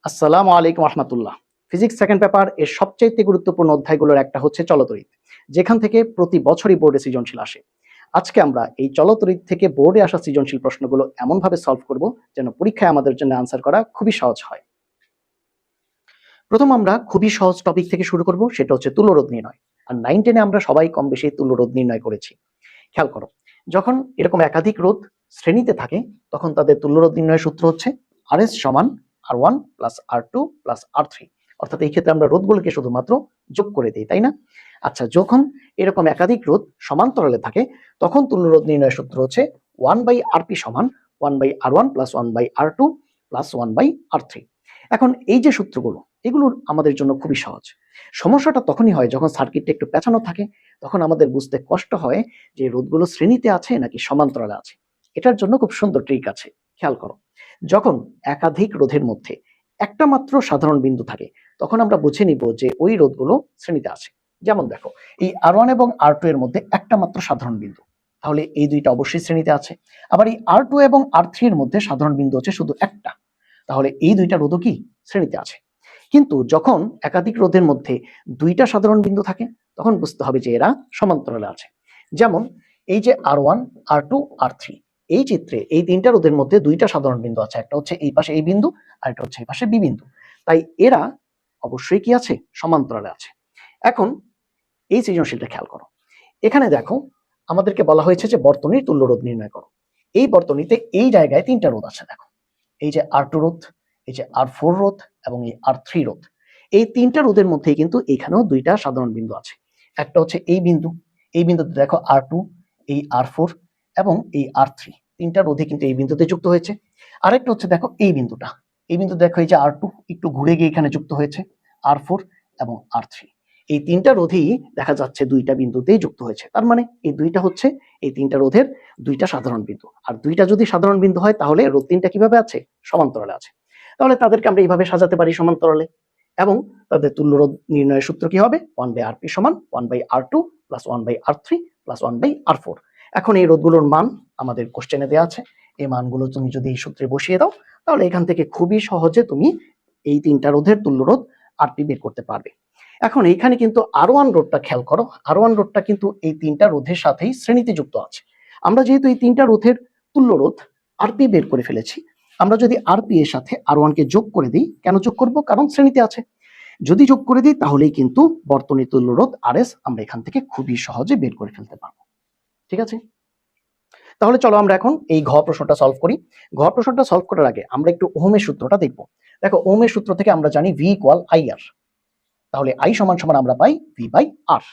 আসসালামু আলাইকুম রহমতুল্লাহ। Physics second paper এর সবচাইতে গুরুত্বপূর্ণ অধ্যায়গুলোর একটা হচ্ছে চলতরিৎ, যেখান থেকে প্রতি বছরই বোর্ডে সৃজনশীল আসে। আজকে আমরা এই চলতরিৎ থেকে বোর্ডে আসা সৃজনশীল প্রশ্নগুলো এমনভাবে সলভ করব যেন পরীক্ষায় আমাদের জন্য আনসার করা খুবই সহজ হয়। প্রথম আমরা খুবই সহজ টপিক থেকে শুরু করব, সেটা হচ্ছে তুল্যরোধ নির্ণয়। আর 9-10 আমরা সবাই কম বেশি তুল্যরোধ নির্ণয় করেছি। খেয়াল করো, যখন এরকম একাধিক রোধ শ্রেণীতে থাকে তখন তাদের তুল্যরোধ নির্ণয়ের সূত্র হচ্ছে RS সমান R1 plus R2 plus R3। অর্থাৎ এই ক্ষেত্রে আমরা রোধগুলোকে শুধুমাত্র যোগ করে দিই, তাই না? আচ্ছা, যখন এরকম একাধিক রোধ সমান্তরালে থাকে তখন তুল্যরোধ নির্ণয়ের সূত্র হচ্ছে 1/RP সমান 1/R1 plus 1/R2 plus 1/R3। এখন এই যে সূত্রগুলো, এগুলোর আমাদের জন্য খুবই সহজ। সমস্যাটা তখনই হয় যখন সার্কিটটা একটু পেঁচানো থাকে, তখন আমাদের বুঝতে কষ্ট হয় যে রোধগুলো শ্রেণীতে আছে নাকি সমান্তরালে আছে। এটার জন্য খুব সুন্দর ট্রিক আছে। খেয়াল করো, যখন একাধিক রোধের মধ্যে একটা মাত্র সাধারণ বিন্দু থাকে তখন আমরা বুঝে নিব যে ওই রোধগুলো শ্রেণীতে আছে। যেমন দেখো, এই R1 এবং R2 এর মধ্যে একটা মাত্র সাধারণ বিন্দু, তাহলে এই দুইটা অবশ্যই শ্রেণীতে আছে। আবার এই R2 এবং R3 এর মধ্যে সাধারণ বিন্দু হচ্ছে শুধু একটা, তাহলে এই দুইটা রোধও কি শ্রেণীতে আছে। কিন্তু যখন একাধিক রোধের মধ্যে দুইটা সাধারণ বিন্দু থাকে তখন বুঝতে হবে যে এরা সমান্তরালে আছে। যেমন এই যে R1, R2, R3, এই চিত্রে এই তিনটা রোধের মধ্যে দুইটা সাধারণ বিন্দু আছে, একটা হচ্ছে এই পাশে এই বিন্দু আর একটা হচ্ছে এই পাশে বি বিন্দু, তাই এরা অবশ্যই কি আছে, সমান্তরালে আছে। এখন এই সৃজনশীলটা খেয়াল করো, এখানে দেখো আমাদেরকে বলা হয়েছে যে বর্তনীর তুল্য রোধ নির্ণয় করো। এই বর্তনীতে এই জায়গায় তিনটা রোধ আছে, দেখো এই যে R2 রোধ, এই যে R4 রোধ এবং এই R3 রোধ। এই তিনটা রোধের মধ্যেই কিন্তু এখানেও দুইটা সাধারণ বিন্দু আছে। একটা হচ্ছে এই বিন্দু, এই বিন্দুতে দেখো R2, এই R4 এবং এই R3, তিনটা রোধে কিন্তু এই বিন্দুতে যুক্ত হয়েছে। আরেকটা হচ্ছে দেখো এই বিন্দুটা, এই বিন্দু দেখো এই যে R2 একটু ঘুরে গিয়ে এখানে যুক্ত হয়েছে, R4 এবং R3, এই তিনটা রোধেই দেখা যাচ্ছে দুইটা বিন্দুতেই যুক্ত হয়েছে। তার মানে এই দুইটা হচ্ছে এই তিনটা রোধের দুইটা সাধারণ বিন্দু, আর দুইটা যদি সাধারণ বিন্দু হয় তাহলে রোধ তিনটা কিভাবে আছে, সমান্তরালে আছে। তাহলে তাদেরকে আমরা এইভাবে সাজাতে পারি সমান্তরালে, এবং তাদের তুল্য রোধ নির্ণয়ের সূত্র কি হবে, 1/RP সমান 1/R2 plus 1/R3 plus 1/R4। এখন এই রোধগুলোর মান আমাদের কোশ্চেনে দেওয়া আছে, এই মানগুলো তুমি যদি এই সূত্রে বসিয়ে দাও তাহলে এখান থেকে খুবই সহজে তুমি এই তিনটা রোধের তুল্য রোধ RP বের করতে পারবে। এখন এইখানে কিন্তু R1 রোধটা খেয়াল করো, R1 রোধটা কিন্তু এই তিনটা রোধের সাথেই শ্রেণীতে যুক্ত আছে। আমরা যেহেতু এই তিনটা রোধের তুল্য রোধ RP বের করে ফেলেছি, আমরা যদি RP এর সাথে R1 কে যোগ করে দিই, কেন যোগ করব, কারণ শ্রেণীতে আছে। যদি যোগ করে দিই তাহলেই কিন্তু বর্তনীর তুল্য রোধ RS আমরা এখান থেকে খুবই সহজে বের করে ফেলতে পারবো। ঠিক আছে, তাহলে চলো আমরা এখন এই ঘ প্রশ্নটা সলভ করি। ঘ প্রশ্নটা সলভ করার আগে আমরা একটু ওহমের সূত্রটা দেখব। দেখো, ওহমের সূত্র থেকে আমরা জানি V ইকুয়াল IR, তাহলে I সমান সমান আমরা পাই V/R।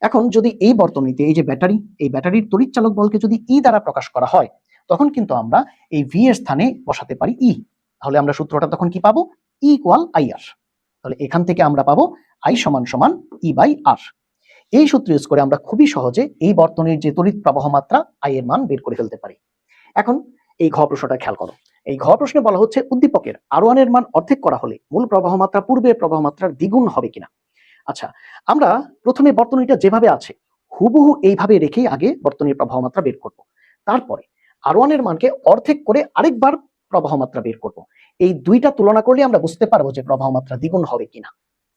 এখন যদি এই বর্তনীতে এই যে ব্যাটারি, এই ব্যাটারির তড়িৎ চালক বলকে যদি E দ্বারা প্রকাশ করা হয় তখন কিন্তু আমরা এই V এর স্থানে বসাতে পারি E, তাহলে আমরা সূত্রটা তখন কি পাবো, E ইকুয়াল IR। তাহলে এখান থেকে আমরা পাবো I সমান সমান E/R। এই সূত্র ইউজ করে আমরা খুবই সহজে এই বর্তনীর যে তড়িৎ প্রবাহ মাত্রা I এর মান বের করে ফেলতে পারি। এখন এই ঘ প্রশ্নটা খেয়াল করো, এই ঘ প্রশ্নে বলা হচ্ছে উদ্দীপকের R1 এর মান অর্ধেক করা হলে মূল প্রবাহ মাত্রা পূর্বের প্রবাহ মাত্রার দ্বিগুণ হবে কিনা। আচ্ছা, আমরা প্রথমে বর্তনীটা যেভাবে আছে হুবহু এইভাবে রেখেই আগে বর্তনীর প্রবাহ মাত্রা বের করব, তারপরে R1 এর মানকে অর্ধেক করে আরেকবার প্রবাহ মাত্রা বের করব। এই দুইটা তুলনা করলে আমরা বুঝতে পারবো যে প্রবাহ মাত্রা দ্বিগুণ হবে কিনা।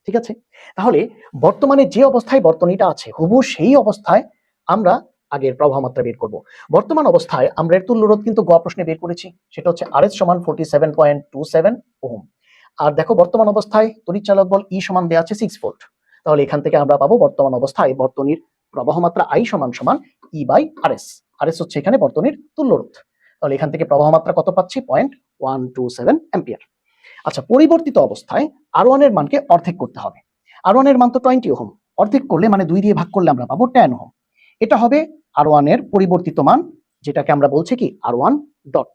ঠিক আছে, তাহলে বর্তমানে যে অবস্থায় বর্তনীটা আছে হুবহু সেই অবস্থায় আমরা আগের প্রবাহ মাত্রা বের করব। বর্তমান অবস্থায় আমরা এর তুল্য রোধ কিন্তু গ প্রশ্নে বের করেছি, সেটা হচ্ছে RS সমান 47.27 ওহম। আর দেখো বর্তমান অবস্থায় তড়িৎ চালক বল E সমান দেওয়া আছে 6 ভোল্ট, তাহলে এখান থেকে আমরা পাবো বর্তমান অবস্থায় বর্তনীর প্রবাহ মাত্রা I সমান সমান E/RS। RS হচ্ছে এখানে বর্তনীর তুল্য রোধ, তাহলে এখান থেকে প্রবাহ মাত্রা কত পাচ্ছি, 0.127 অ্যাম্পিয়ার। আচ্ছা, পরিবর্তিত অবস্থায় R1 এর মানকে অর্ধেক করতে হবে। R1 এর মান তো 20 ওহম, অর্ধেক করলে মানে 2 দিয়ে ভাগ করলে আমরা পাবো 10 ওহম। এটা হবে R1 এর পরিবর্তিত মান, যেটাকে আমরা বলছি কি R1 ডট।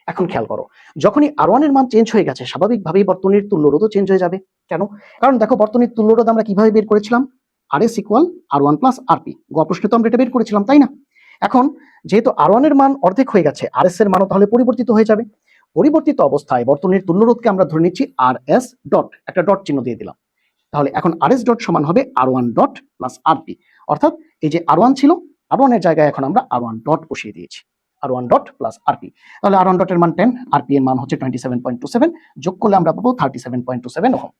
এখন খেয়াল করো, যখনই R1 এর মান চেঞ্জ হয়ে গেছে স্বাভাবিকভাবেই বর্তনীর তুল্য রোধও চেঞ্জ হয়ে যাবে। কেন? কারণ দেখো বর্তনীর তুল্য রোধ আমরা কিভাবে বের করেছিলাম, RS equal R1 plus RP, গ প্রশ্নে তো আমরা এটা বের করেছিলাম, তাই না? এখন যেহেতু R1 এর মান অর্ধেক হয়ে গেছে, RS এর মানও তাহলে পরিবর্তিত হয়ে যাবে। পরিবর্তিত অবস্থায় বর্তনীর তুল্য রোধকে আমরা ধরে নিচ্ছি RS ডট, একটা ডট চিহ্ন দিয়ে দিলাম। তাহলে এখন RS ডট সমান হবে R1 ডট প্লাস RP, অর্থাৎ এই যে R1 ছিল, R1 এর জায়গায় এখন আমরা R1 ডট বসিয়ে দিয়েছি। R1 dot plus RP. তাহলে R1 ডটের মান 10, আরপি এর মান হচ্ছে 27.27, যোগ করলে আমরা পাবো 37.27 ওহম।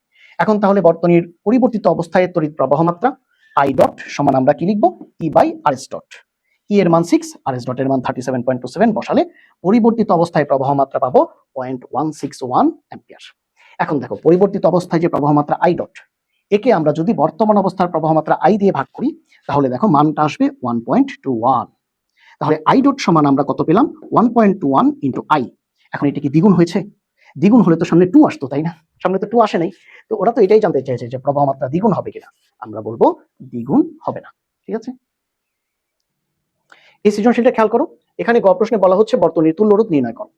এখন তাহলে বর্তনীর পরিবর্তিত অবস্থায় তড়িৎ প্রবাহ মাত্রা আই ডট সমান আমরা কি লিখবো, E by R S dot. ই এর মান 6, আর এস ডটের মান 37.27 বসালে পরিবর্তিত অবস্থায় প্রবাহ মাত্রা পাবো 0.161 অ্যাম্পিয়ার। এখন দেখো পরিবর্তিত অবস্থায় যে প্রবাহ মাত্রা আই ডট, একে আমরা যদি বর্তমান অবস্থার প্রবাহ মাত্রা আই দিয়ে ভাগ করি তাহলে দেখো মানটা আসবে 1.21। তাহলে আই ডট সমান আমরা কত পেলাম, 1.21 ইন্টু আই। এখন এটা কি দ্বিগুণ হয়েছে? দ্বিগুণ হলে তো সামনে 2 আসতো, তাই না? সামনে তো 2 আসে নাই, তো ওরা তো এটাই জানতে চাইছে যে প্রবাহ মাত্রা দ্বিগুণ হবে কিনা। আমরা বলবো দ্বিগুণ হবে না। ঠিক আছে, এই সৃজনশীলটা খেয়াল করো। এখানে গ প্রশ্নে বলা হচ্ছে বর্তনীর তুল্য রোধ নির্ণয় করো।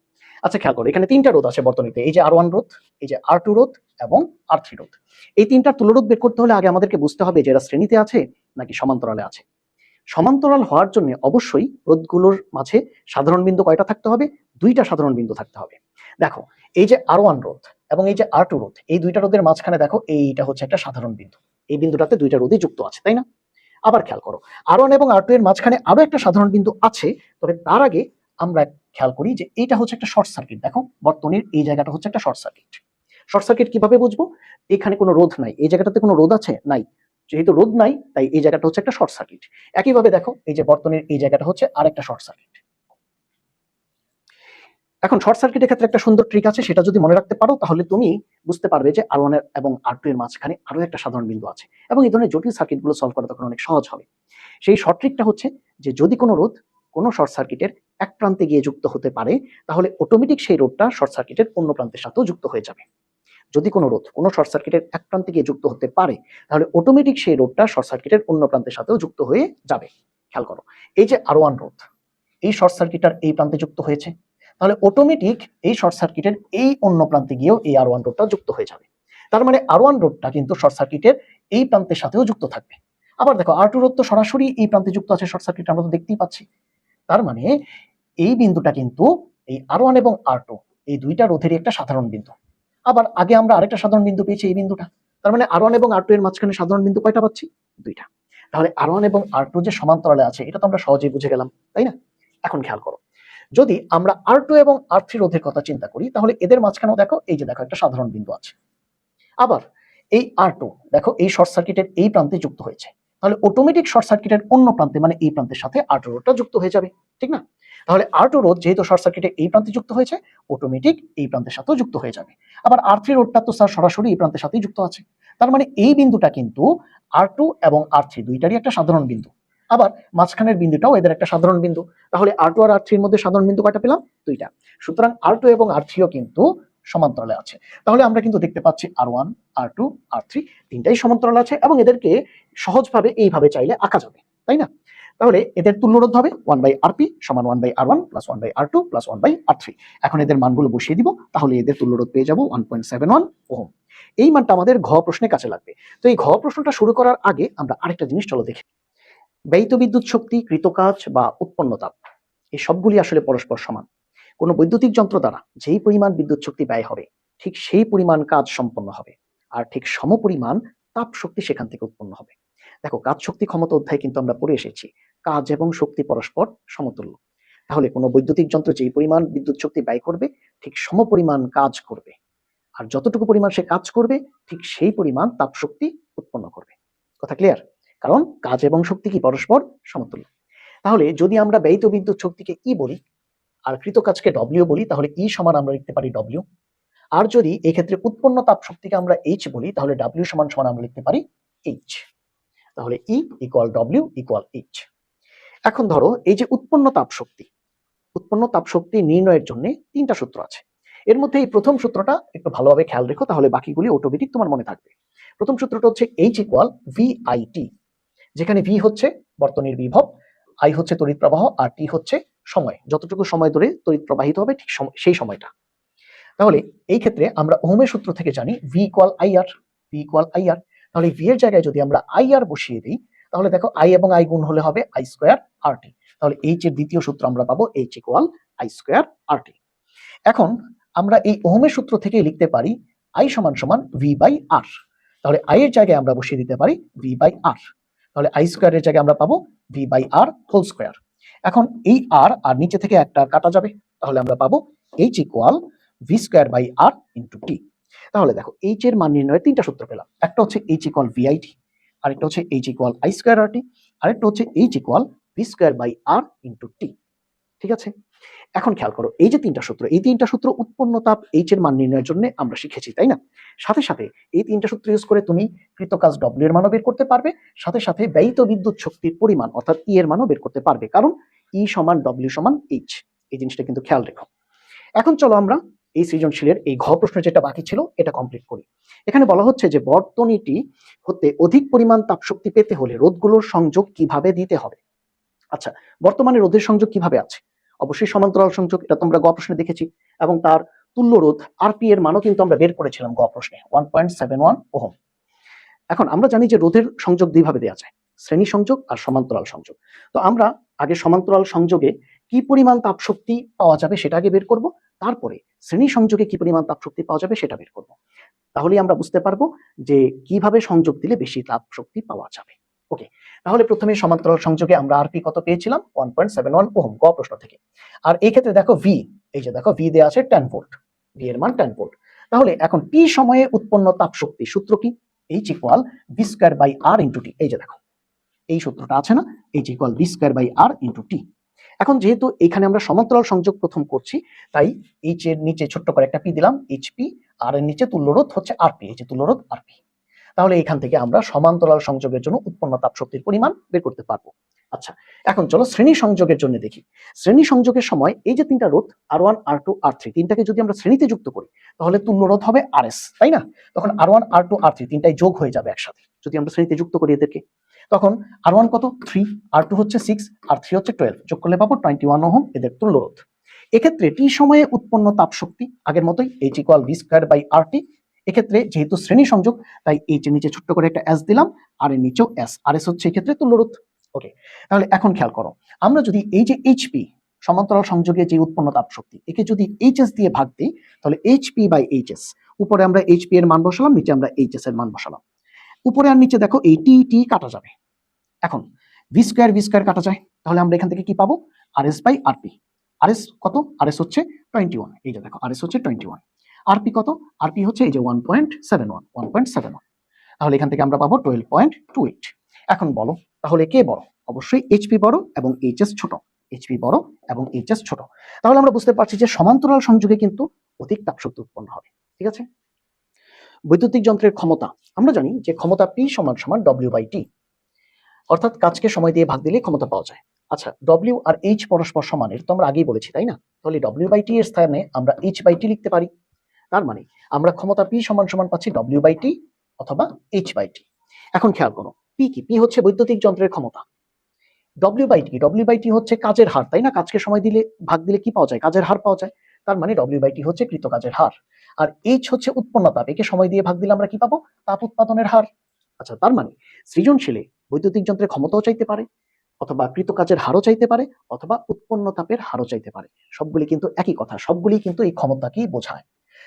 আচ্ছা খেয়াল করো, এখানে তিনটা রোধ আছে বর্তনীতে, এই যে R1 রোধ, এই যে R2 রোধ এবং R3 রোধ। এই তিনটার তুল্য রোধ বের করতে হলে আগে আমাদেরকে বুঝতে হবে যে এরা শ্রেণীতে আছে নাকি সমান্তরালে আছে। সমান্তরাল হওয়ার জন্য অবশ্যই রোধগুলোর মাঝে সাধারণ বিন্দু কয়টা থাকতে হবে, দুইটা সাধারণ বিন্দু থাকতে হবে। দেখো এই যে R1 রোধ এবং এই যে R2 রোধ, এই দুইটা রোধের মাঝখানে দেখো এইটা হচ্ছে একটা সাধারণ বিন্দু, এই বিন্দুটাতে দুইটা রোধই যুক্ত আছে, তাই না? আবার খেয়াল করো R1 এবং R2 এর মাঝখানে আরো একটা সাধারণ বিন্দু আছে, তবে তার আগে আমরা খেয়াল করি যে এইটা হচ্ছে একটা শর্ট সার্কিট। দেখো বর্তনীর এই জায়গাটা হচ্ছে একটা শর্ট সার্কিট। শর্ট সার্কিট কিভাবে বুঝবো, এখানে কোনো রোধ নাই, এই জায়গাটাতে কোনো রোধ আছে নাই, যেহেতু রোধ নাই তাই এই জায়গাটা হচ্ছে একটা শর্ট সার্কিট। একইভাবে দেখো এই যে বর্তনীর এই জায়গাটা হচ্ছে আরেকটা শর্ট সার্কিট। এখন শর্ট সার্কিটের ক্ষেত্রে একটা সুন্দর ট্রিক আছে, সেটা যদি মনে রাখতে পারো তাহলে তুমি বুঝতে পারবে যে R1 এবং R2 এর মাঝখানে আরো একটা সাধারণ বিন্দু আছে, এবং এই ধরনের জটিল সার্কিটগুলো সলভ করা তখন অনেক সহজ হবে। সেই শর্ট ট্রিকটা হচ্ছে যে যদি কোনো রোধ কোনো শর্ট সার্কিটের এক প্রান্তে গিয়ে যুক্ত হতে পারে তাহলে অটোমেটিক সেই রোধটা শর্ট সার্কিটের অন্য প্রান্তের সাথেও যুক্ত হয়ে যাবে। যদি কোনো রোধ কোনো শর্ট সার্কিটের এক প্রান্তে গিয়ে যুক্ত হতে পারে তাহলে অটোমেটিক সেই রোধটা শর্ট সার্কিটের অন্য প্রান্তের সাথেও যুক্ত হয়ে যাবে। খেয়াল করো এই যে R1 রোধ, এই শর্ট সার্কিটটার এই প্রান্তে যুক্ত হয়েছে, তাহলে অটোমেটিক এই শর্ট সার্কিটের এই অন্য প্রান্তে গিয়েও এই R1 রোধটা যুক্ত হয়ে যাবে। তার মানে R1 রোধটা কিন্তু শর্ট সার্কিটের এই প্রান্তের সাথেও যুক্ত থাকবে। আবার দেখো R2 রোধ তো সরাসরি এই প্রান্তে যুক্ত আছে শর্ট সার্কিট, আমরা তো দেখতেই পাচ্ছি। তার মানে এই বিন্দুটা কিন্তু এই R1 এবং R2 এই দুইটা রোধেরই একটা সাধারণ বিন্দু। আবার আগে আমরা আরেকটা সাধারণ বিন্দু পেয়েছি এই বিন্দুটা, তার মানে R1 এবং R2 এর মাঝখানে সাধারণ বিন্দু কয়টা পাচ্ছি, দুইটা। তাহলে R1 এবং R2 যে সমান্তরালে আছে এটা তো আমরা সহজেই বুঝে গেলাম, তাই না? এখন খেয়াল করো, যদি আমরা R2 এবং R3 রোধের কথা চিন্তা করি তাহলে এদের মাঝখানেও দেখো এই যে দেখো একটা সাধারণ বিন্দু আছে। আবার এই R2 দেখো এই শর্ট সার্কিটের এই প্রান্তে যুক্ত হয়েছে, তাহলে অটোমেটিক শর্ট সার্কিটের অন্য প্রান্তে মানে এই প্রান্তের সাথে R2 রোধটা যুক্ত হয়ে যাবে, ঠিক না? তাহলে R2 রোধ যেহেতু শর্ট সার্কিটের এই প্রান্তে যুক্ত হয়েছে অটোমেটিক এই প্রান্তের সাথেও যুক্ত হয়ে যাবে। আবার R3 রোধটা তো সরাসরি এই প্রান্তের সাথেই যুক্ত আছে, তার মানে এই বিন্দুটা কিন্তু R2 এবং R3 দুইটারই একটা সাধারণ বিন্দু। আবার মাঝখানের বিন্দুটাও এদের একটা সাধারণ বিন্দু। তাহলে R2 আর R3 এর মধ্যে সাধারণ বিন্দু কয়টা পেলাম, দুইটা। সুতরাং R2 এবং R3 ও কিন্তু সমান্তরালে আছে। তাহলে আমরা কিন্তু দেখতে পাচ্ছি R1 R2 R3 তিনটাই সমান্তরালে আছে এবং এদেরকে সহজভাবে এইভাবে চাইলে আঁকা যাবে, তাই না? তাহলে এদের তুল্যরোধ হবে 1/Rp সমান 1/R1 plus 1/R2 plus 1/R3। এখন এদের মানগুলো বসিয়ে দিব, তাহলে এদের তুল্যরোধ পেয়ে যাব 1.71 ওহম। এই মানটা আমাদের ঘ প্রশ্নে কাছে লাগবে। তো এই ঘ প্রশ্নটা শুরু করার আগে আমরা আরেকটা জিনিস চলো দেখি। ব্যয়িত বিদ্যুৎ শক্তি, কৃতকাজ বা উৎপন্ন তাপ এই সবগুলি আসলে পরস্পর সমান। কোনো বৈদ্যুতিক যন্ত্র দ্বারা যেই পরিমাণ বিদ্যুৎ শক্তি ব্যয় হবে ঠিক সেই পরিমাণ কাজ সম্পন্ন হবে, আর ঠিক সমপরিমাণ তাপ শক্তি সেখান থেকে উৎপন্ন হবে। দেখো কাজ শক্তি ক্ষমতা অধ্যায়ে কিন্তু আমরা পড়ে এসেছি কাজ এবং শক্তি পরস্পর সমতুল্য। তাহলে কোনো বৈদ্যুতিক যন্ত্র যেই পরিমাণ বিদ্যুৎ শক্তি ব্যয় করবে ঠিক সমপরিমাণ কাজ করবে, আর যতটুকু পরিমাণ সে কাজ করবে ঠিক সেই পরিমাণ তাপ শক্তি উৎপন্ন করবে। কথা ক্লিয়ার? কারণ কাজ এবং শক্তি কি পরস্পর সমতুল্য। তাহলে যদি আমরা ব্যয়িত বিদ্যুৎ শক্তিকে ই বলি আর কৃতকাজকে ডব্লিউ বলি তাহলে ই সমান আমরা লিখতে পারি ডব্লিউ। আর যদি এক্ষেত্রে উৎপন্ন তাপ শক্তিকে আমরা এইচ বলি তাহলে ডাব্লিউ সমান সমান আমরা লিখতে পারি এইচ। তাহলে E equal W equal H. এখন ধরো এই যে উৎপন্ন তাপ শক্তি নির্ণয়ের জন্য তিনটা সূত্র আছে। এর মধ্যে এই প্রথম সূত্রটা একটু ভালোভাবে খেয়াল রেখো, তাহলে বাকিগুলি অটোমেটিক তোমার মনে থাকবে। প্রথম সূত্রটা হচ্ছে এইচ ইকুয়াল ভিআইটি, যেখানে ভি হচ্ছে বর্তনীর বিভব, আই হচ্ছে তড়িৎ প্রবাহ, আর টি হচ্ছে সময়, যতটুকু সময় ধরে তড়িৎ প্রবাহিত হবে ঠিক সেই সময়টা। তাহলে এই ক্ষেত্রে আমরা ওহমের সূত্র থেকে জানি V equal IR, V equal IR. তাহলে ভি এর জায়গায় যদি আমরা আইআর বসিয়ে দিই তাহলে দেখো আই এবং আই গুণ হলে হবে আই স্কোয়ার আর টি। তাহলে এইচ এর দ্বিতীয় সূত্র আমরা পাবো H equal I square R টি। এখন আমরা এই ওহমের সূত্র থেকে লিখতে পারি আই সমান সমান ভি বাই আর। তাহলে আই এর জায়গায় আমরা বসিয়ে দিতে পারি ভি বাই আর। তাহলে আই স্কোয়ারের জায়গায় আমরা পাবো V by R whole square. এখন এই আর নিচে থেকে একটা কাটা যাবে, তাহলে আমরা পাবো H equal V square by R into T. তাহলে দেখো এইচ এর মান নির্ণয়ের তিনটা সূত্র পেলাম। একটা হচ্ছে এইচ ইকুয়াল ভিআইটি, আরেকটা হচ্ছে H equal I square R T, আরেকটা হচ্ছে H equal V square by R into T. ঠিক আছে, এখন খেয়াল করো এই যে তিনটা সূত্র, এই তিনটা সূত্র উৎপন্ন তাপ এইচ এর মান নির্ণয়ের জন্য আমরা শিখেছি, তাই না? সাথে সাথে এই তিনটা সূত্র ইউজ করে তুমি কৃত কাজ ডব্লিউ এর মানও বের করতে পারবে, সাথে সাথে ব্যয়িত বিদ্যুৎ শক্তির পরিমাণ অর্থাৎ ই এর মানও বের করতে পারবে, কারণ ই সমান ডব্লিউ সমান এইচ। এই জিনিসটা কিন্তু খেয়াল রেখো। এখন চলো আমরা এই সৃজনশীলের এই ঘ প্রশ্ন যেটা বাকি ছিল এটা কমপ্লিট করি। এখানে বলা হচ্ছে যে বর্তনীটি হতে অধিক পরিমাণ তাপশক্তি পেতে হলে রোধগুলোর সংযোগ কিভাবে দিতে হবে। আচ্ছা, বর্তমানে রোধের সংযোগ কিভাবে আছে? অবশ্যই সমান্তরাল সংযোগ, এটা তোমরা গ প্রশ্নে দেখেছি, এবং তার তুল্য রোধ আরপি এর মানও কিন্তু আমরা বের করেছিলাম গ প্রশ্নে 1.71 ওহম। এখন আমরা জানি যে রোধের সংযোগ দুইভাবে দেওয়া যায়, শ্রেণী সংযোগ আর সমান্তরাল সংযোগ। তো আমরা আগে সমান্তরাল সংযোগে কি পরিমাণ তাপশক্তি পাওয়া যাবে সেটা আগে বের করব, তারপরে শ্রেণী সংযোগে কি পরিমাণ তাপশক্তি পাওয়া যাবে সেটা বের করব। তাহলেই আমরা বুঝতে পারবো যে কিভাবে সংযোগ দিলে বেশি তাপশক্তি পাওয়া যাবে। ওকে, তাহলে প্রথমে সমান্তরাল সংযোগে আমরা আরপি কত পেয়েছিলাম 1.71 ওহম ক প্রশ্ন থেকে। আর এই ক্ষেত্রে দেখো ভি, এই যে দেখো ভি দেওয়া আছে 10 ভোল্ট, ভি এর মান 10 ভোল্ট। তাহলে এখন টি সময়ে উৎপন্ন তাপশক্তি সূত্র কি? H equal V square by R into T. এই যে দেখো এই সূত্রটা আছে না, H equal V square by R into T. এখন যেহেতু এখানে আমরা সমান্তরাল সংযোগ প্রথম করছি, তাই এইচ এর নিচে ছোট্ট করে একটা পি দিলাম এইচপি, আর এর নিচে তুল্যরোধ হচ্ছে আরপি, এই যে তুল্যরোধ আরপি। তাহলে এখান থেকে আমরা সমান্তরাল সংযোগের জন্য উৎপন্ন তাপশক্তির পরিমাণ বের করতে পারবো। আচ্ছা, এখন চলো শ্রেণী সংযোগের জন্য দেখি। শ্রেণী সংযোগের সময় এই যে তিনটা রোধ R1 R2 R3 তিনটাকে যদি আমরা শ্রেণীতে যুক্ত করি তাহলে তুল্য রোধ হবে RS, তাই না? তখন R1 R2 R3 তিনটাই যোগ হয়ে যাবে একসাথে যদি আমরা শ্রেণীতে যুক্ত করি এদেরকে। তখন R1 কত 3, R2 হচ্ছে 6, R3 হচ্ছে 12, যোগ করলে পাবো 21 ওহম এদের তুল্য রোধ। এক্ষেত্রে টি সময়ে উৎপন্ন তাপশক্তি আগের মতোই H equal V square by RT. এক্ষেত্রে যেহেতু শ্রেণী সংযোগ তাই এইচ এর নিচে ছোট্ট করে একটা এস দিলাম, আর এর নিচেও এস, আর এস হচ্ছে এক্ষেত্রে তুল্যরোধ। ওকে, তাহলে এখন খেয়াল করো, আমরা যদি এই যে এইচপি সমান্তরাল সংযোগে যে উৎপন্ন তাপশক্তি একে যদি এইচএস দিয়ে ভাগ দিই তাহলে এইচপি বাই এইচএস, উপরে আমরা এইচপি এর মান বসালাম, নিচে আমরা এইচএস এর মান বসালাম। উপরে আর নিচে দেখো এই টি টি কাটা যাবে। এখন ভি স্কয়ার কাটা যায়, তাহলে আমরা এখান থেকে কি পাবো আরএস বাই আরপি। আরএস কত? আরএস হচ্ছে 21, এই যে দেখো আরএস হচ্ছে 21, আরপি কত? আরপি হচ্ছে এই যে 1.71। তাহলে এখান থেকে আমরা পাবো 12.28। এখন বলো তাহলে কে বড়? অবশ্যই এইচপি বড় এবং এইচএস ছোট, এইচপি বড় এবং এইচএস ছোট। তাহলে আমরা বুঝতে পারছি যে সমান্তরাল সংযোগে কিন্তু অধিক তাপশক্তি উৎপন্ন হবে। ঠিক আছে, বৈদ্যুতিক যন্ত্রের ক্ষমতা আমরা জানি যে ক্ষমতা পি সমান সমান ডব্লিউ বাই টি, অর্থাৎ কাজকে সময় দিয়ে ভাগ দিলে ক্ষমতা পাওয়া যায়। আচ্ছা, ডব্লিউ আর এইচ পরস্পর সমান, এটা তো আমরা আগেই বলেছি, তাই না? তাহলে ডব্লিউ বাই টি এর স্থানে আমরা এইচ বাই টি লিখতে পারি। তার মানে আমরা ক্ষমতা পি সমান সমান পাচ্ছি ডব্লিউ বাই টি অথবা এইচ বাই টি। এখন খেয়াল করো পি কি? পি হচ্ছে বৈদ্যুতিক যন্ত্রের ক্ষমতা। W by T, W by T হচ্ছে কাজের হার, তাই না? কাজকে সময় দিলে ভাগ দিলে কি পাওয়া যায়? কাজের হার পাওয়া যায়। তার মানে ডব্লিউ বাই টি হচ্ছে কৃত কাজের হার। আর এইচ হচ্ছে উৎপন্ন তাপ, একে সময় দিয়ে ভাগ দিলে আমরা কি পাবো? তাপ উৎপাদনের হার। আচ্ছা, তার মানে সৃজনশীলে বৈদ্যুতিক যন্ত্রের ক্ষমতাও চাইতে পারে, অথবা কৃত কাজের হারও চাইতে পারে, অথবা উৎপন্ন তাপের হারও চাইতে পারে। সবগুলি কিন্তু একই কথা, সবগুলি কিন্তু এই ক্ষমতাকেই বোঝায়।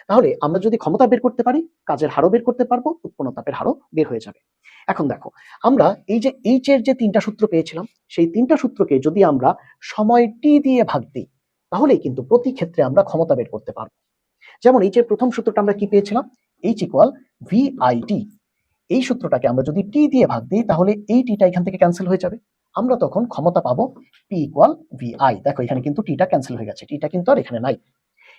তাহলে আমরা যদি ক্ষমতা বের করতে পারি, কাজের হারও বের করতে পারবো, উৎপন্ন তাপের হারও বের হয়ে যাবে। এখন দেখো আমরা এই যে এইচ এর যে তিনটা সূত্র পেয়েছিলাম, সেই তিনটা সূত্রকে যদি আমরা সময় টি দিয়ে ভাগ দিই তাহলেই কিন্তু প্রতি ক্ষেত্রে আমরা ক্ষমতা বের করতে পারবো। যেমন এইচ এর প্রথম সূত্রটা আমরা কি পেয়েছিলাম? H equal V I T. এই সূত্রটাকে আমরা যদি টি দিয়ে ভাগ দিই তাহলে এই টিটা এখান থেকে ক্যান্সেল হয়ে যাবে, আমরা তখন ক্ষমতা পাবো পি ইকুয়াল ভি আই। দেখো এখানে কিন্তু টিটা ক্যান্সেল হয়ে গেছে, টিটা কিন্তু আর এখানে নাই।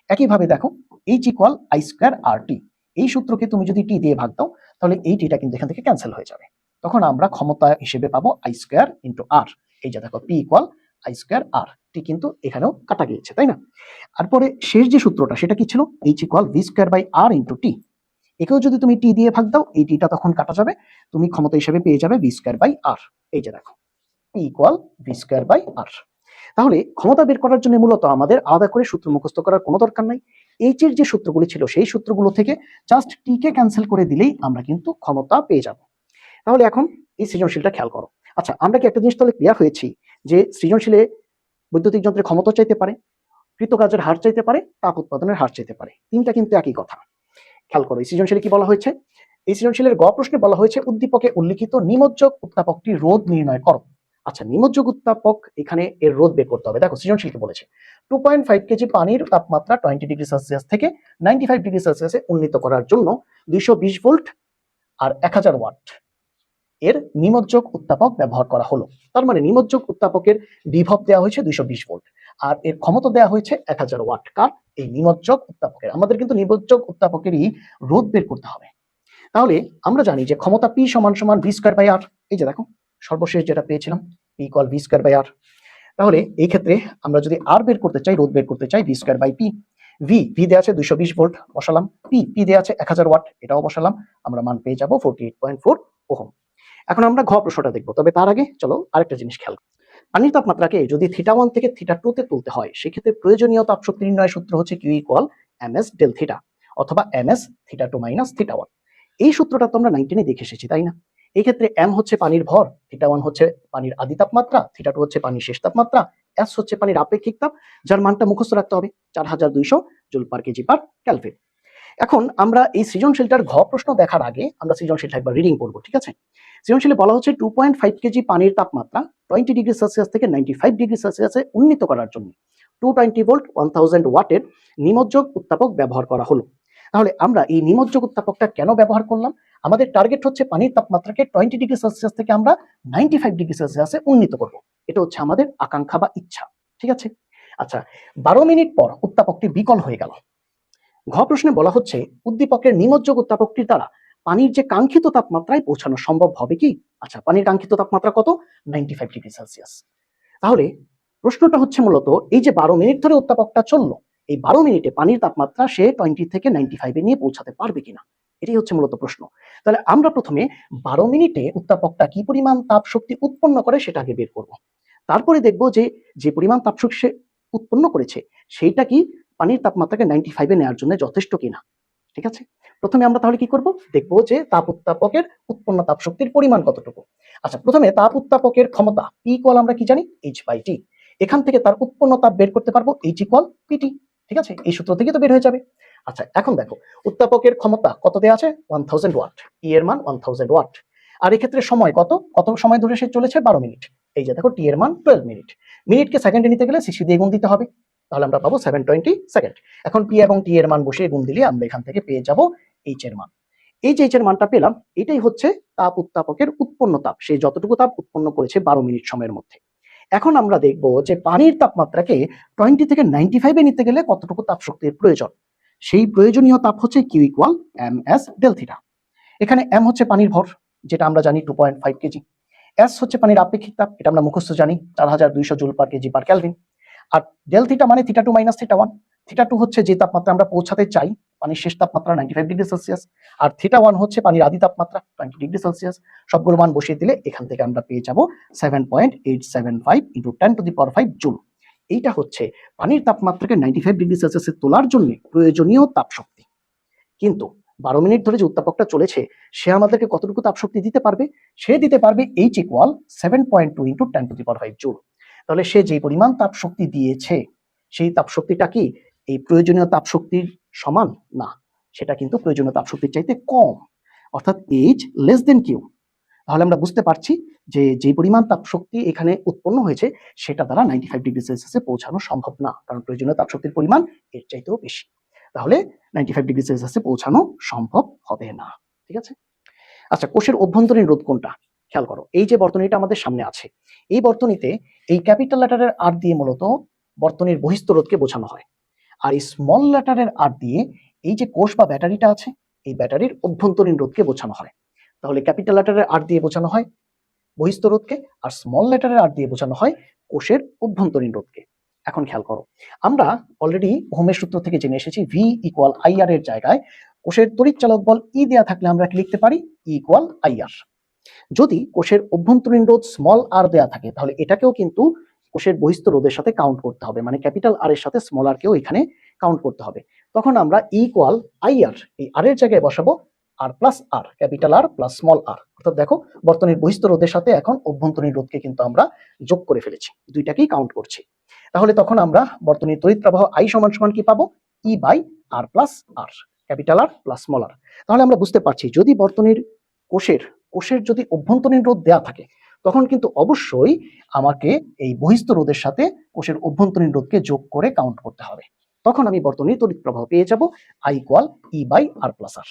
একইভাবে দেখো এইচ ইকুয়াল আই স্কয়ার আর টি, এই সূত্রকে তুমি যদি টি দিয়ে ভাগ দাও তাহলে এই টিটা কিন্তু এখান থেকে ক্যান্সেল হয়ে যাবে, তখন আমরা ক্ষমতা হিসেবে পাবো আই স্কয়ার ইন্টু আর। এই যে দেখো পি ইকুয়াল আই স্কয়ার আর টি কিন্তু এখানেও কাটা গিয়েছে, তাই না? তারপরে শেষ যে সূত্রটা সেটা কি ছিল? H equal V square by R into T. একেও যদি তুমি টি দিয়ে ভাগ দাও এই টিটা তখন কাটা যাবে, তুমি ক্ষমতা হিসেবে পেয়ে যাবে ভি স্কয়ার বাই আর। এই যে দেখো P equal V square by R. তাহলে ক্ষমতা বের করার জন্য মূলত আমাদের আলাদা করে সূত্র মুখস্থ করার কোনো দরকার নাই। এইচ এর যে সূত্রগুলি ছিল সেই সূত্রগুলো থেকে জাস্ট টি কে ক্যান্সেল করে দিলেই আমরা কিন্তু ক্ষমতা পেয়ে যাব। তাহলে এখন এই সৃজনশীলটা খেয়াল করো। আচ্ছা, আমরা কি একটা জিনিস তাহলে ক্লিয়ার হয়েছি যে সৃজনশীলে বৈদ্যুতিক যন্ত্রের ক্ষমতা চাইতে পারে, কৃতকাজের হার চাইতে পারে, তাপ উৎপাদনের হার চাইতে পারে, তিনটা কিন্তু একই কথা। খেয়াল করো এই সৃজনশীলে কি বলা হয়েছে? এই সৃজনশীলের গ প্রশ্নে বলা হয়েছে উদ্দীপকে উল্লিখিত নিমজ্জক উত্তাপকটির রোধ নির্ণয় করো। আচ্ছা, নিমজ্জক উত্তাপক এখানে এর রোধ বের করতে হবে। দেখো সৃজনশীলকে বলেছে 2.5 কেজি পানির তাপমাত্রা 20 ডিগ্রি সেলসিয়াস থেকে 95 ডিগ্রি সেলসিয়াসে উন্নীত করার জন্য 220 ভোল্ট আর 1000 ওয়াট এর নিমজ্জক উত্তাপক ব্যবহার করা হলো। তার মানে নিমজ্জক উত্তাপকের বিভব দেওয়া হয়েছে 220 ভোল্ট আর এর ক্ষমতা দেওয়া হয়েছে 1000 ওয়াট। কার? এই নিমজ্জক উত্তাপকের। আমাদের কিন্তু নিমজ্জক উত্তাপকেরই রোধ বের করতে হবে। তাহলে আমরা জানি যে ক্ষমতা P সমান সমান v স্কয়ার বাই r। এই যে দেখো সর্বশেষ যেটা পেয়েছিলাম P equal v square by r। তাহলে এই ক্ষেত্রে আমরা যদি r বের করতে চাই, রোধ বের করতে চাই, v square by p। v দেয়া আছে 220 ভোল্ট, বসালাম। p দেয়া আছে 1000 ওয়াট, এটাও বসালাম। আমরা মান পেয়ে যাব 48.4 ওহম। এখন আমরা ঘ প্রশ্নটা দেখব, তবে তার আগে চলো আরেকটা জিনিস খেয়াল করি। পানির তাপমাত্রাকে যদি θ1 থেকে θ2 তে তুলতে হয়, সেক্ষেত্রে প্রয়োজনীয় তাপশক্তি নির্ণয়ের সূত্র হচ্ছে Q equal ms del theta অথবা ms θ2 মাইনাস θ1। এই সূত্রটা তো আমরা 19 দেখে এসেছি, তাই না? এই ক্ষেত্রে m হচ্ছে পানির ভর, θ1 হচ্ছে পানির আদি তাপমাত্রা, θ2 হচ্ছে পানির শেষ তাপমাত্রা, s হচ্ছে পানির আপেক্ষিক তাপ, যার মানটা মুখস্থ রাখতে হবে 4200 joule per KG per kelvin. এখন আমরা এই সৃজনশীলটার ঘ প্রশ্ন দেখার আগে আমরা সৃজনশীলটা একবার রিডিং করব, ঠিক আছে? সৃজনশীলে বলা হচ্ছে 2.5 কেজি পানির তাপমাত্রা 20 ডিগ্রি সেলসিয়াস থেকে 95 ডিগ্রি সেলসিয়াসে উন্নীত করার জন্য 220 ভোল্ট 1000 ওয়াটের নিমজ্জক উত্তাপক ব্যবহার করা হলো। তাহলে আমরা এই নিমজ্জক উত্তাপকটা কেন ব্যবহার করলাম? আমাদের টার্গেট হচ্ছে পানির তাপমাত্রাকে 20 ডিগ্রি সেলসিয়াস থেকে আমরা 95 ডিগ্রি সেলসিয়াসে উন্নীত করব। এটা হচ্ছে আমাদের আকাঙ্ক্ষা বা ইচ্ছা, ঠিক আছে? আচ্ছা, 12 মিনিট পর উত্তাপকটি বিকল হয়ে গেল। ঘ প্রশ্নে বলা হচ্ছে উদ্দীপকের নিমজ্জক উত্তাপকটির দ্বারা পানির যে কাঙ্ক্ষিত তাপমাত্রায় পৌঁছানো সম্ভব হবে কি? আচ্ছা, পানির কাঙ্ক্ষিত তাপমাত্রা কত? 95 ডিগ্রি সেলসিয়াস। তাহলে প্রশ্নটা হচ্ছে মূলত এই যে 12 মিনিট ধরে উত্তাপকটা চললো, এই 12 মিনিটে পানির তাপমাত্রা সে 20 থেকে 95 এ নিয়ে পৌঁছাতে পারবে কিনা, এটাই হচ্ছে মূলত প্রশ্ন। তাহলে আমরা প্রথমে 12 মিনিটে উত্তাপকটা কি পরিমাণ তাপ শক্তি উৎপন্ন করে সেটা আগে বের করব। তারপরে দেখব যে যে পরিমাণ তাপ শক্তি সে উৎপন্ন করেছে সেইটা কি পানির তাপমাত্রাকে 95 এ নেওয়ার জন্য যথেষ্ট কিনা, ঠিক আছে? প্রথমে আমরা তাহলে কি করব, দেখবো যে তাপ উত্তাপকের উৎপন্ন তাপ শক্তির পরিমাণ কতটুকু। আচ্ছা, প্রথমে তাপ উত্তাপকের ক্ষমতা P ইকুয়াল আমরা কি জানি? h/t। এখান থেকে তার উৎপন্ন তাপ বের করতে পারবো h ইকুয়াল pt, ঠিক আছে? এই সূত্র থেকে তো বের হয়ে যাবে। আচ্ছা, এখন দেখো উত্তাপকের ক্ষমতা কত দেয়া আছে? 1000 ওয়াট, P এর মান 1000 ওয়াট। আর এক্ষেত্রে সময় কত কত সময় ধরে সে চলেছে? 12 মিনিট। এই যে দেখো T এর মান 12 মিনিট। মিনিটকে সেকেন্ডে নিতে গেলে 60 দিয়ে গুণ দিতে হবে, তাহলে আমরা পাবো 720 সেকেন্ড। এখন P এবং T এর মান বসিয়ে গুণ দিলে আমরা এখান থেকে পেয়ে যাব h এর মান। এই যে h এর মানটা পেলাম, এটাই হচ্ছে তাপ উত্তাপকের উৎপন্ন তাপ, সে যতটুকু তাপ উৎপন্ন করেছে 12 মিনিট সময়ের মধ্যে। এখন আমরা দেখব যে পানির তাপমাত্রাকে 20 থেকে 95 এ নিতে গেলে কতটুকু তাপ শক্তির প্রয়োজন। সেই প্রয়োজনীয় তাপ হচ্ছে Q equal ms del theta. এখানে m হচ্ছে পানির ভর, যেটা আমরা জানি 2.5 কেজি। s হচ্ছে পানির আপেক্ষিক তাপ, এটা আমরা মুখস্থ জানি 4200 joule per KG per kelvin. আর ডেল থিটা মানে θ2 মাইনাস θ1। θ2 হচ্ছে যে তাপমাত্রা আমরা পৌঁছাতে চাই, পানির শেষ তাপমাত্রা 95 ডিগ্রি সেলসিয়াস, আর θ1 হচ্ছে পানির আদি তাপমাত্রা 20 ডিগ্রি সেলসিয়াস। সবগুলো মান বসিয়ে দিলে এখান থেকে আমরা পেয়ে যাব 7.875 into 10 to the power 5 joule. এইটা হচ্ছে পানির তাপমাত্রাকে 95 ডিগ্রি সেলসিয়াসে তোলার জন্য প্রয়োজনীয় তাপ শক্তি। কিন্তু 12 মিনিট ধরে যে উত্তাপকটা চলেছে সে আমাদেরকে কতটুকু তাপ শক্তি দিতে পারবে? সে দিতে পারবে h equal 7.2 into 10 to the power 5 joule. তাহলে সে যে পরিমাণ তাপ শক্তি দিয়েছে সেই তাপ শক্তিটা কি এই প্রয়োজনীয় তাপ শক্তির সমান? না, সেটা কিন্তু প্রয়োজনীয় তাপ শক্তির চাইতে কম, অর্থাৎ h লেস দেন q। তাহলে আমরা বুঝতে পারছি যে যে পরিমাণ তাপ শক্তি এখানে উৎপন্ন হয়েছে সেটা দ্বারা 95 ডিগ্রি সেলসিয়াসে পৌঁছানো সম্ভব না, কারণ প্রয়োজনীয় তাপ শক্তির পরিমাণ এর চাইতেও বেশি। তাহলে 95 ডিগ্রি সেলসিয়াসে পৌঁছানো সম্ভব হবে না, ঠিক আছে? আচ্ছা, কোষের অভ্যন্তরীণ রোধ কোনটা? খেয়াল করো, এই যে বর্তনীটা আমাদের সামনে আছে, এই বর্তনীতে এই ক্যাপিটাল লেটারের আর দিয়ে মূলত বর্তনীর বহিস্থ রোধকে বোঝানো হয়, আর এই স্মল লেটারের আর দিয়ে এই যে কোষ বা ব্যাটারিটা আছে এই ব্যাটারির অভ্যন্তরীণ রোধকে বোঝানো হয়। তাহলে ক্যাপিটাল লেটারের আর দিয়ে বোঝানো হয় বহিস্থ রোধকে, আর স্মল লেটারের আর দিয়ে বোঝানো হয় কোষের অভ্যন্তরীণ রোধকে। এখন খেয়াল করো, আমরা অলরেডি ওহমের সূত্র থেকে জেনে এসেছি V ইকুয়াল IR এর জায়গায় কোষের তড়িৎ চালক বল E দেয়া থাকলে আমরা কি লিখতে পারি? E equal IR। যদি কোষের অভ্যন্তরীণ রোধ স্মল r দেয়া থাকে তাহলে এটাকেও কিন্তু কোষের বহিস্থ রোধের সাথে কাউন্ট করতে হবে, মানে ক্যাপিটাল আর এর সাথে স্মল আর কেও এখানে কাউন্ট করতে হবে। তখন আমরা E ইকুয়াল IR এই আর এর জায়গায় বসাবো আর plus R, capital R plus small আর। অর্থাৎ দেখো বর্তনীর বহিস্থ রোধের সাথে এখন অভ্যন্তরীণ রোধকে কিন্তু আমরা যোগ করে ফেলেছি, দুইটাকেই কাউন্ট করছি। তাহলে তখন আমরা বর্তনীর তড়িৎ প্রবাহ I সমান সমান কি পাবো? E by R plus R, capital R plus small R. তাহলে আমরা বুঝতে পারছি যদি বর্তনীর কোষের যদি অভ্যন্তরীণ রোধ দেয়া থাকে তখন কিন্তু অবশ্যই আমাকে এই বহিস্থ রোধের সাথে কোষের অভ্যন্তরীণ রোধকে যোগ করে কাউন্ট করতে হবে। তখন আমি বর্তনীর তড়িৎ প্রবাহ পেয়ে যাব I = E/R+R।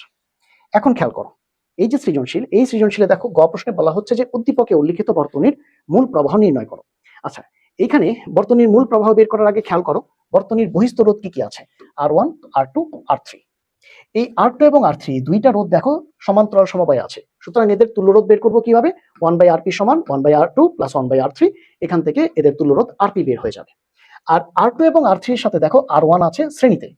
এখন খেয়াল করো, এই যে সৃজনশীল, এই সৃজনশীলে দেখো গ প্রশ্নে বলা হচ্ছে যে উদ্দীপকে উল্লিখিত বর্তনীর মূল প্রবাহ নির্ণয় করো। আচ্ছা, এইখানে বর্তনীর মূল প্রবাহ বের করার আগে খেয়াল করো বর্তনীর বহিস্থ রোধ কি কি আছে, R1, R2, R3। এই R2 এবং R3 দুইটা রোধ দেখো সমান্তরাল সমবায়ে আছে, সুতরাং এদের তুল্য রোধ বের করবো কিভাবে, 1/Rp = 1/R2 + 1/R3। এখান থেকে এদের তুল্য রোধ Rp বের হয়ে যাবে। আর R2 এবং R3 এর সাথে দেখো R1 আছে শ্রেণীতে,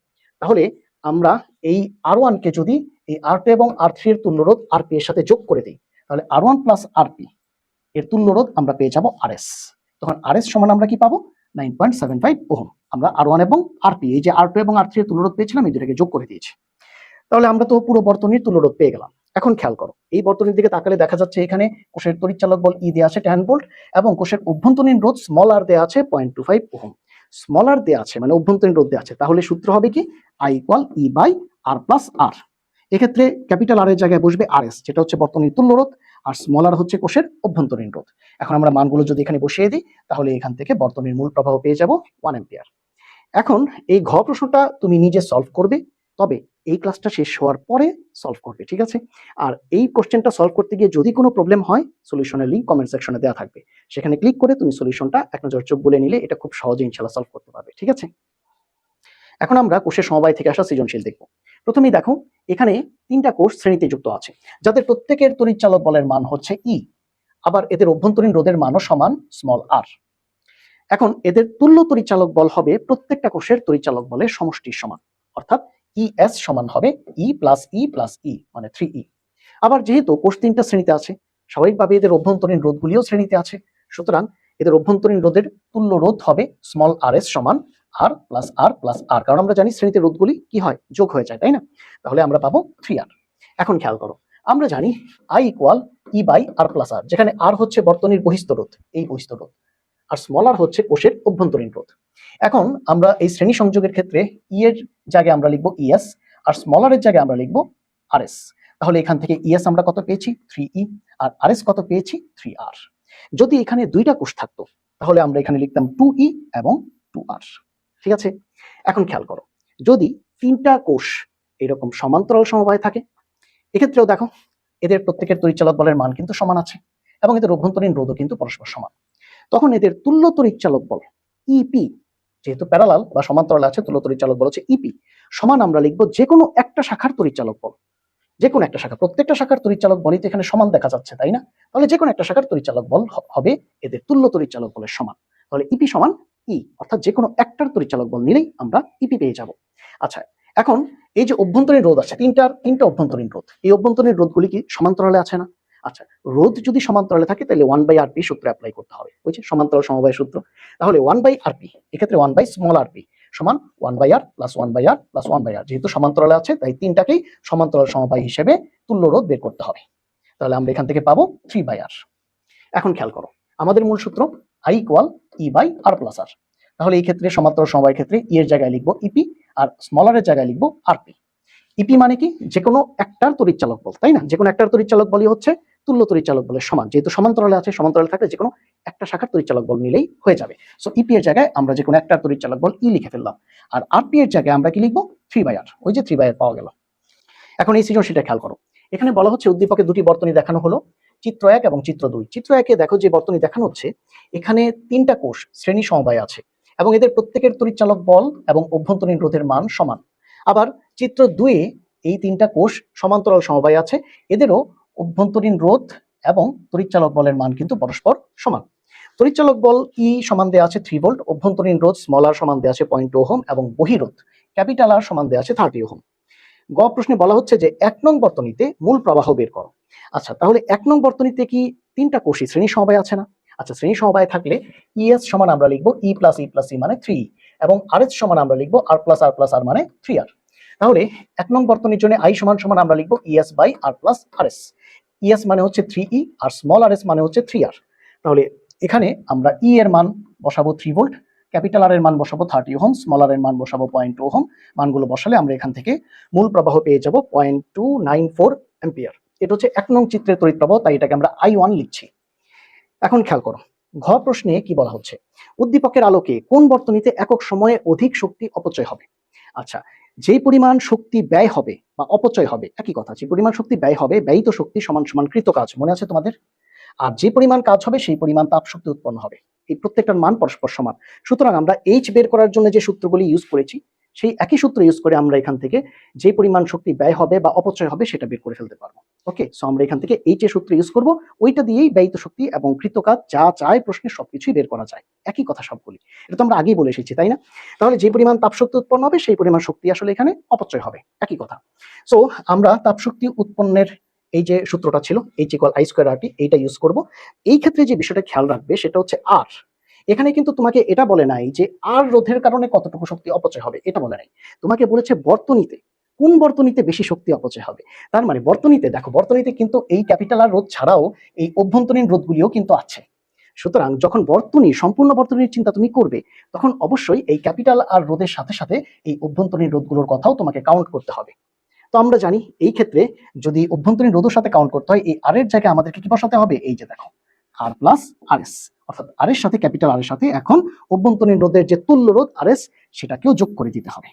তাহলে আমরা এই R1 কে যদি এই R2 এবং R3 এর তুল্য রোধ Rp এর সাথে যোগ করে দিই, তাহলে R1 + Rp এর তুল্য রোধ আমরা পেয়ে যাব Rs। তখন Rs সমান আমরা কি পাবো, 9.75 ওহম। আমরা R1 এবং Rp, এই যে R2 এবং R3 এর তুল্য রোধ পেয়েছিলাম, এই দুটোকে যোগ করে দিয়েছি। তাহলে আমরা তো পুরো বর্তনীর তুল্য রোধ পেয়ে গেলাম। এখন খেয়াল করো, এই বর্তনীর দিকে তাকালে দেখা যাচ্ছে এখানে কোষের তড়িৎচালক বল E দেয়া আছে 10 ভোল্ট এবং কোষের অভ্যন্তরীণ রোধ r দেয়া আছে 0.25 ওহম। r দেয়া আছে মানে অভ্যন্তরীণ রোধ দেয়া আছে, তাহলে সূত্র হবে কি I = E/R+R। এক্ষেত্রে ক্যাপিটাল R এর জায়গায় বসবে Rs, যেটা হচ্ছে বর্তনীর তুল্য রোধ, আর r হচ্ছে কোষের অভ্যন্তরীণ রোধ। এখন আমরা মানগুলো যদি এখানে বসিয়ে দিই, তাহলে এখান থেকে বর্তনীর মূল প্রবাহ পেয়ে যাব 1 অ্যাম্পিয়ার। এখন এই ঘ প্রশ্নটা তুমি নিজে সলভ করবে, তবে এই ক্লাসটা শেষ হওয়ার পরে সলভ করবে, ঠিক আছে? আর এই কোশ্চেনটা সলভ করতে গিয়ে যদি কোনো প্রবলেম হয়, সলিউশনের লিংক কমেন্ট সেকশনে দেওয়া থাকবে, সেখানে ক্লিক করে তুমি সলিউশনটা এক নজর চোখ বুলিয়ে নিলে এটা খুব সহজে ইনশাআল্লাহ সলভ করতে পারবে, ঠিক আছে? এখন আমরা কোষের সমবায় থেকে আসা সৃজনশীল দেখব। প্রথমেই দেখো, এখানে 3টা কোষ শ্রেণীতে যুক্ত আছে, যাদের প্রত্যেকের তড়িৎচালক বলের মান হচ্ছে E, আবার এদের অভ্যন্তরীণ রোধের মানও সমান r। এখন এদের তুল্য তড়িৎচালক বল হবে প্রত্যেকটা কোষের তড়িৎচালক বলের সমষ্টির সমান, অর্থাৎ ES সমান হবে E + E + E মানে 3E। আবার যেহেতু কোষ 3টা শ্রেণীতে আছে, স্বাভাবিকভাবে এদের অভ্যন্তরীণ রোধগুলিও শ্রেণীতে আছে, সুতরাং এদের অভ্যন্তরীণ রোধের তুল্য রোধ হবে rs সমান R + R + R, কারণ আমরা জানি শ্রেণীতে রোধগুলি কি হয়, যোগ হয়ে যায়, তাই না? তাহলে আমরা পাবো 3R। এখন খেয়াল করো, আমরা জানি I = E/R+R, যেখানে R হচ্ছে বর্তনীর বহিস্থ রোধ, এই বহিস্থ রোধ, আর r হচ্ছে কোষের অভ্যন্তরীণ রোধ। এখন আমরা এই শ্রেণী সংযোগের ক্ষেত্রে E এর জায়গায় আমরা লিখব ES, আর r এর জায়গায় আমরা লিখব RS। তাহলে এখান থেকে ES আমরা কত পেয়েছি, 3E, আর RS কত পেয়েছি, 3R। যদি এখানে দুইটা কোষ থাকতো, তাহলে আমরা এখানে লিখতাম 2E এবং 2R, ঠিক আছে? এখন খেয়াল করো, যদি 3টা কোষ এরকম সমান্তরাল সমবায়ে থাকে, এক্ষেত্রেও দেখো এদের প্রত্যেকের তড়িৎচালক বলের মান কিন্তু সমান আছে এবং এদের অভ্যন্তরীণ রোধও কিন্তু পরস্পর সমান। তখন এদের তুল্য তড়িৎচালক বল EP, যেহেতু প্যারালাল বা সমান্তরাল আছে, তুল্য তড়িৎচালক বল হচ্ছে EP সমান আমরা লিখব যে কোনো একটা শাখার তড়িৎচালক বল, যে কোনো একটা শাখা, প্রত্যেকটা শাখার তড়িৎচালক বলই তো এখানে সমান দেখা যাচ্ছে, তাই না? তাহলে যে কোনো একটা শাখার তড়িৎচালক বল হবে এদের তুল্য তড়িৎচালক বলের সমান। তাহলে EP সমান E, অর্থাৎ যে কোনো একটার তড়িৎচালক বল নিলেই আমরা EP পেয়ে যাব। আচ্ছা, এখন এই যে অভ্যন্তরীণ রোধ আছে, তিনটা অভ্যন্তরীণ রোধ, এই অভ্যন্তরীণ রোধগুলি কি সমান্তরালে আছে না? আচ্ছা, রোধ যদি সমান্তরালে থাকে তাহলে 1/Rp সূত্র অ্যাপ্লাই করতে হবে, ওই যে সমান্তরাল সমবায় সূত্র। তাহলে 1/Rp, এক্ষেত্রে 1/rp সমান 1/R + 1/R + 1/R, যেহেতু সমান্তরালে আছে তাই তিনটাকেই সমান্তরাল সমবায় হিসেবে তুল্য রোধ বের করতে হবে। তাহলে আমরা এখান থেকে পাবো 3/R। এখন খেয়াল করো, আমাদের মূল সূত্র I = E/R+R। তাহলে এই ক্ষেত্রে সমান্তরাল সমবায়ের ক্ষেত্রে E এর জায়গায় লিখবো EP, আর r এর জায়গায় লিখবো RP। EP মানে কি, যে কোনো একটার তড়িৎচালক বল, তাই না? যে কোনো একটার তড়িৎচালক বলই হচ্ছে তুল্য তড়িৎচালক বলের সমান, যেহেতু সমান্তরালে আছে, সমান্তরালে থাকলে যে কোনো একটা শাখার তড়িৎচালক বল নিলেই হয়ে যাবে। সো EP এর জায়গায় আমরা যে কোনো একটার তড়িৎচালক বল E লিখে ফেললাম, আর RP এর জায়গায় আমরা কি লিখবো, 3/R, ওই যে 3/R পাওয়া গেল। এখন এই সৃজনশীলটা খেয়াল করো, এখানে বলা হচ্ছে উদ্দীপকে দুটি বর্তনী দেখানো হলো, চিত্র 1 এবং চিত্র 2। চিত্র 1-এ দেখো যে বর্তনী দেখানো হচ্ছে, এখানে 3টা কোষ শ্রেণী সমবায়ে আছে এবং এদের প্রত্যেকের তড়িৎচালক বল এবং অভ্যন্তরীণ রোধের মান সমান। আবার চিত্র 2-এ এই 3টা কোষ সমান্তরাল সমবায়ে আছে, এদেরও অভ্যন্তরীণ রোধ এবং তড়িৎচালক বলের মান কিন্তু পরস্পর সমান। তড়িৎচালক বল E সমান দেয়া আছে 3 ভোল্ট, অভ্যন্তরীণ রোধ r সমান দেয়া আছে 0.2 ওহম এবং বহিরোধ R সমান দেয়া আছে 30 ওহম। গ প্রশ্নে বলা হচ্ছে যে 1 নং বর্তনীতে মূল প্রবাহ বের করো। আচ্ছা, তাহলে 1 নং বর্তনীতে কি 3টা কোষই শ্রেণী সমবায়ে আছে না? আচ্ছা, শ্রেণী সমবায়ে থাকলে ES সমান আমরা লিখব E + E + E মানে 3, এবং RS সমান আমরা লিখব R + R + R মানে 3R। তাহলে 1 নং বর্তনীর জন্য I সমান আমরা লিখব ES/R + RS। ES মানে হচ্ছে 3E আর rs মানে হচ্ছে 3R। তাহলে এখানে আমরা E এর মান বসাবো 3 ভোল্ট, ক্যাপিটাল R এর মান বসাবো 30 ওহম, r এর মান বসাবো 0.2 ওহম। মানগুলো বসালে আমরা এখান থেকে মূল প্রবাহ পেয়ে যাব 0.294 অ্যাম্পিয়ার। এটা হচ্ছে 1 নং চিত্রের তড়িৎ প্রবাহ, তাই এটাকে আমরা I1 লিখছি। এখন খেয়াল করো, ঘ প্রশ্নে কি বলা হচ্ছে, উদ্দীপকের আলোকে কোন বর্তনীতে একক সময়ে অধিক শক্তি অপচয় হবে। আচ্ছা, যেই পরিমাণ শক্তি ব্যয় হবে বা অপচয় হবে, একই কথা, যে পরিমাণ শক্তি ব্যয় হবে, ব্যয়িত শক্তি সমান সমান কৃত কাজ, মনে আছে তোমাদের? আর যে পরিমাণ কাজ হবে সেই পরিমাণ তাপ শক্তি উৎপন্ন হবে। এই প্রত্যেকটার মান পরস্পর সমান। সুতরাং আমরা এইচ বের করার জন্য যে সূত্রগুলি ইউজ করেছি, সেই একই সূত্র ইউজ করে আমরা এখান থেকে যে পরিমাণ শক্তি ব্যয় হবে বা অপচয় হবে সেটা বের করে ফেলতে পারবো। ওকে, সো আমরা এখান থেকে এইচ এর সূত্র ইউজ করব, ওইটা দিয়েই ব্যয়িত শক্তি এবং কৃত কাজ যা চায় প্রশ্নের সবকিছুই বের করা যায়। একই কথা সবগুলি, এটা তো আমরা আগেই বলে এসেছি, তাই না? তাহলে যে পরিমাণ তাপ শক্তি উৎপন্ন হবে সেই পরিমাণ শক্তি আসলে এখানে অপচয় হবে, একই কথা। সো আমরা তাপ শক্তি উৎপন্নের এই যে সূত্রটা ছিল এইচ ইকুয়াল আই স্কয়ার আর টি, এইটা ইউজ করব। এই ক্ষেত্রে যে বিষয়টা খেয়াল রাখবে সেটা হচ্ছে আর, এখানে কিন্তু তোমাকে এটা বলে নাই যে আর রোধের কারণে কতটুকু শক্তি অপচয় হবে, এটা বলে নাই। তোমাকে বলেছে বর্তনীতে কোন বর্তনীতে বেশি শক্তি অপচয় হবে। তার মানে বর্তনীতে দেখো, বর্তনীতে কিন্তু এই ক্যাপিটাল আর রোধ ছাড়াও এই অভ্যন্তরীণ রোধগুলিও কিন্তু আছে। সুতরাং যখন বর্তনী, সম্পূর্ণ বর্তনীর চিন্তা তুমি করবে, তখন অবশ্যই এই ক্যাপিটাল আর রোধের সাথে সাথে এই অভ্যন্তরীণ রোধগুলোর কথাও তোমাকে কাউন্ট করতে হবে। তো আমরা জানি এই ক্ষেত্রে যদি অভ্যন্তরীণ রোধের সাথে কাউন্ট করতে হয়, এই আর এর জায়গায় আমাদেরকে কি বসাতে হবে, এই যে দেখো আর প্লাস আর এস, অর্থাৎ আর এর সাথে, ক্যাপিটাল আর এর সাথে এখন অভ্যন্তরীণ রোধের যে তুল্য রোধ আর এস সেটাকেও যোগ করে দিতে হবে।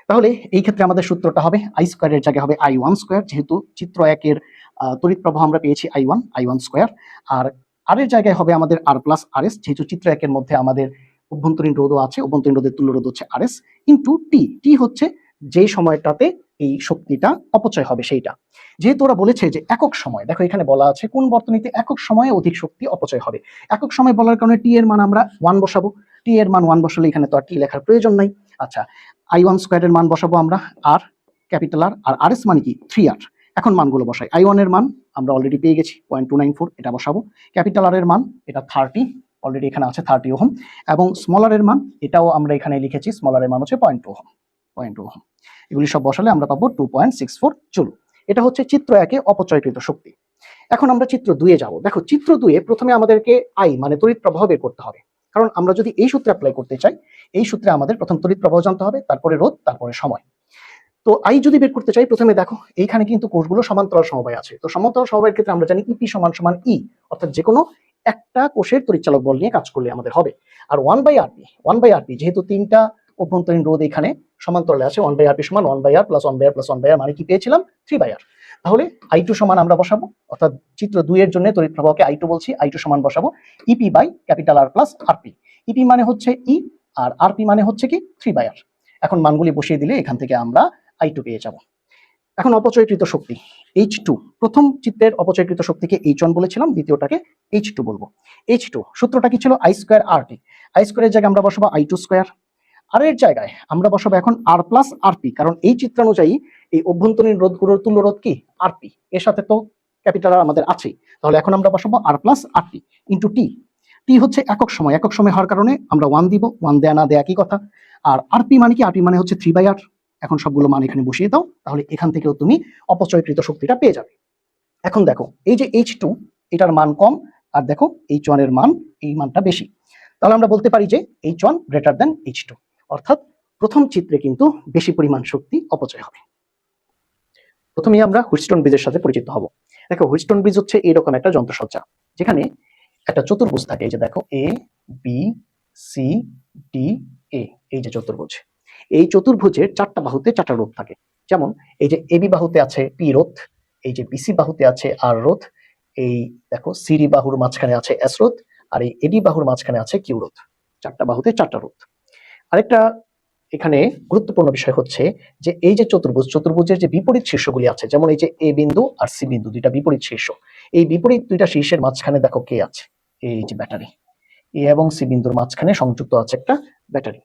তাহলে এই ক্ষেত্রে আমাদের সূত্রটা হবে আই স্কোয়ারের জায়গায় হবে আই ওয়ান স্কোয়ার, যেহেতু চিত্র একের তড়িৎ প্রবাহ আমরা পেয়েছি আই ওয়ান স্কোয়ার, আর আর এর জায়গায় হবে আমাদের আর প্লাস আর এস, যেহেতু চিত্র একের মধ্যে আমাদের অভ্যন্তরীণ রোধও আছে, অভ্যন্তরীণ রোধের তুল্য রোধ হচ্ছে আর এস, ইন্টু টি, টি হচ্ছে যেই সময়টাতে এই শক্তিটা অপচয় হবে সেইটা। যেহেতু ওরা বলেছে যে একক সময়, দেখো এখানে বলা আছে কোন বর্তনীতে একক সময়ে অধিক শক্তি অপচয় হবে। একক সময় বলার কারণে টি এর মান আমরা ওয়ান বসাবো, টি এর মান ওয়ান বসালে এখানে তো আর টি লেখার প্রয়োজন নাই। আচ্ছা, আই ওয়ান স্কোয়ারের মান বসাবো আমরা আর, ক্যাপিটাল আর, আর আর এস মানে কি 3R। এখন মানগুলো বসাই, আই ওয়ান এর মান আমরা অলরেডি পেয়ে গেছি 0.294, এটা বসাবো। ক্যাপিটাল আর এর মান এটা 30, অলরেডি এখানে আছে 30 ওহম, এবং স্মলার এর মান এটাও আমরা এখানে লিখেছি, স্মলার এর মান হচ্ছে 0.2 ওহম, 0.2 ওহম। এগুলি সব বসালে আমরা পাবো 2.64 জুল। এটা হচ্ছে চিত্র একে অপচয়কৃত শক্তি। এখন আমরা চিত্র দুয়ে যাব। দেখো চিত্র দুয়ে প্রথমে আমাদেরকে আই মানে তড়িৎ প্রবাহ বের করতে হবে, কারণ আমরা যদি এই সূত্রে অ্যাপ্লাই করতে চাই, এই সূত্রে আমাদের প্রথম তড়িৎ প্রবাহ জানতে হবে, তারপরে রোধ, তারপরে সময়। তো আই যদি বের করতে চাই, প্রথমে দেখো এইখানে কিন্তু কোষগুলো সমান্তরাল সমবায় আছে। তো সমান্তরাল সমবায়ের ক্ষেত্রে আমরা জানি ইপি সমান সমান ই, অর্থাৎ যে কোনো একটা কোষের তড়িৎচালক বল নিয়ে কাজ করলে আমাদের হবে। আর ওয়ান বাই আরপি, যেহেতু তিনটা অভ্যন্তরীণ রোধ এখানে সমান্তরালে আছে, ওয়ান বাই আরপি সমান one by R plus one by R plus one by R, মানে কি পেয়েছিলাম 3/r। তাহলে আই টু সমান আমরা বসাবো, অর্থাৎ চিত্র 2 এর জন্য তড়িৎ প্রবাহকে আই টু বলছি, আই টু সমান বসাবো EP by capital R plus RP. EP মানে হচ্ছে ই আর আরপি মানে হচ্ছে কি 3/r। এখন মানগুলি বসিয়ে দিলে এখান থেকে আমরা আই টু পেয়ে যাব। এখন অপচয়কৃত শক্তি H2, প্রথম চিত্রের অপচয়কৃত শক্তিকে H1 বলেছিলাম, দ্বিতীয়টাকে H2 বলবো। H2 সূত্রটা কি ছিল, I square R T, I স্কোয়ারের জায়গায় আমরা বসাবো আই টু স্কোয়ার, আর এর জায়গায় আমরা বসাবো এখন আর প্লাস আরপি, কারণ এই চিত্রানুযায়ী এই অভ্যন্তরীণ রোধগুলোর তুল্য রোধ কি আরপি, এর সাথে তো ক্যাপিটাল আর আমাদের আছেই। তাহলে এখন আমরা বসাবো আর প্লাস আরপি ইন্টু টি, টি হচ্ছে একক সময়, একক সময় হওয়ার কারণে আমরা ওয়ান দিব, ওয়ান দেয়া না দেয়া একই কথা। আর আরপি মানে কি, আরপি মানে হচ্ছে 3/r। এখন সবগুলো মান এখানে বসিয়ে দাও, তাহলে এখান থেকেও তুমি অপচয়কৃত শক্তিটা পেয়ে যাবে। এখন দেখো এই যে H2 এটার মান কম, আর দেখো H1 এর মান, এই মানটা বেশি, তাহলে আমরা বলতে পারি যে H1 গ্রেটার দ্যান H2, অর্থাৎ প্রথম চিত্রে কিন্তু বেশি পরিমাণ শক্তি অপচয় হবে। প্রথমেই আমরা হুইটস্টোন ব্রিজের সাথে পরিচিত হব। দেখো হুইটস্টোন ব্রিজ হচ্ছে এরকম একটা যন্ত্রসজ্জা, যেখানে একটা চতুর্ভুজ থাকে, এই যে দেখো A B C D A, এই যে চতুর্ভুজ, এই চতুর্ভুজের চারটা বাহুতে চারটা রোধ থাকে। যেমন এই যে এবি বাহুতে আছে পি রোধ, এই যে বিসি বাহুতে আছে আর রোধ, এই দেখো সিডি বাহুর মাঝখানে আছে এস রোধ, আর এই এডি বাহুর মাঝখানে আছে কিউ রোধ। চারটা বাহুতে চারটা রোধ। আরেকটা এখানে গুরুত্বপূর্ণ বিষয় হচ্ছে যে এই যে চতুর্ভুজের যে বিপরীত শীর্ষগুলি আছে, যেমন এই যে এ বিন্দু আর সি বিন্দু, দুইটা বিপরীত শীর্ষ, এই বিপরীত দুইটা শীর্ষের মাঝখানে দেখো কে আছে, এই যে ব্যাটারি। এ এবং সি বিন্দুর মাঝখানে সংযুক্ত আছে একটা ব্যাটারি।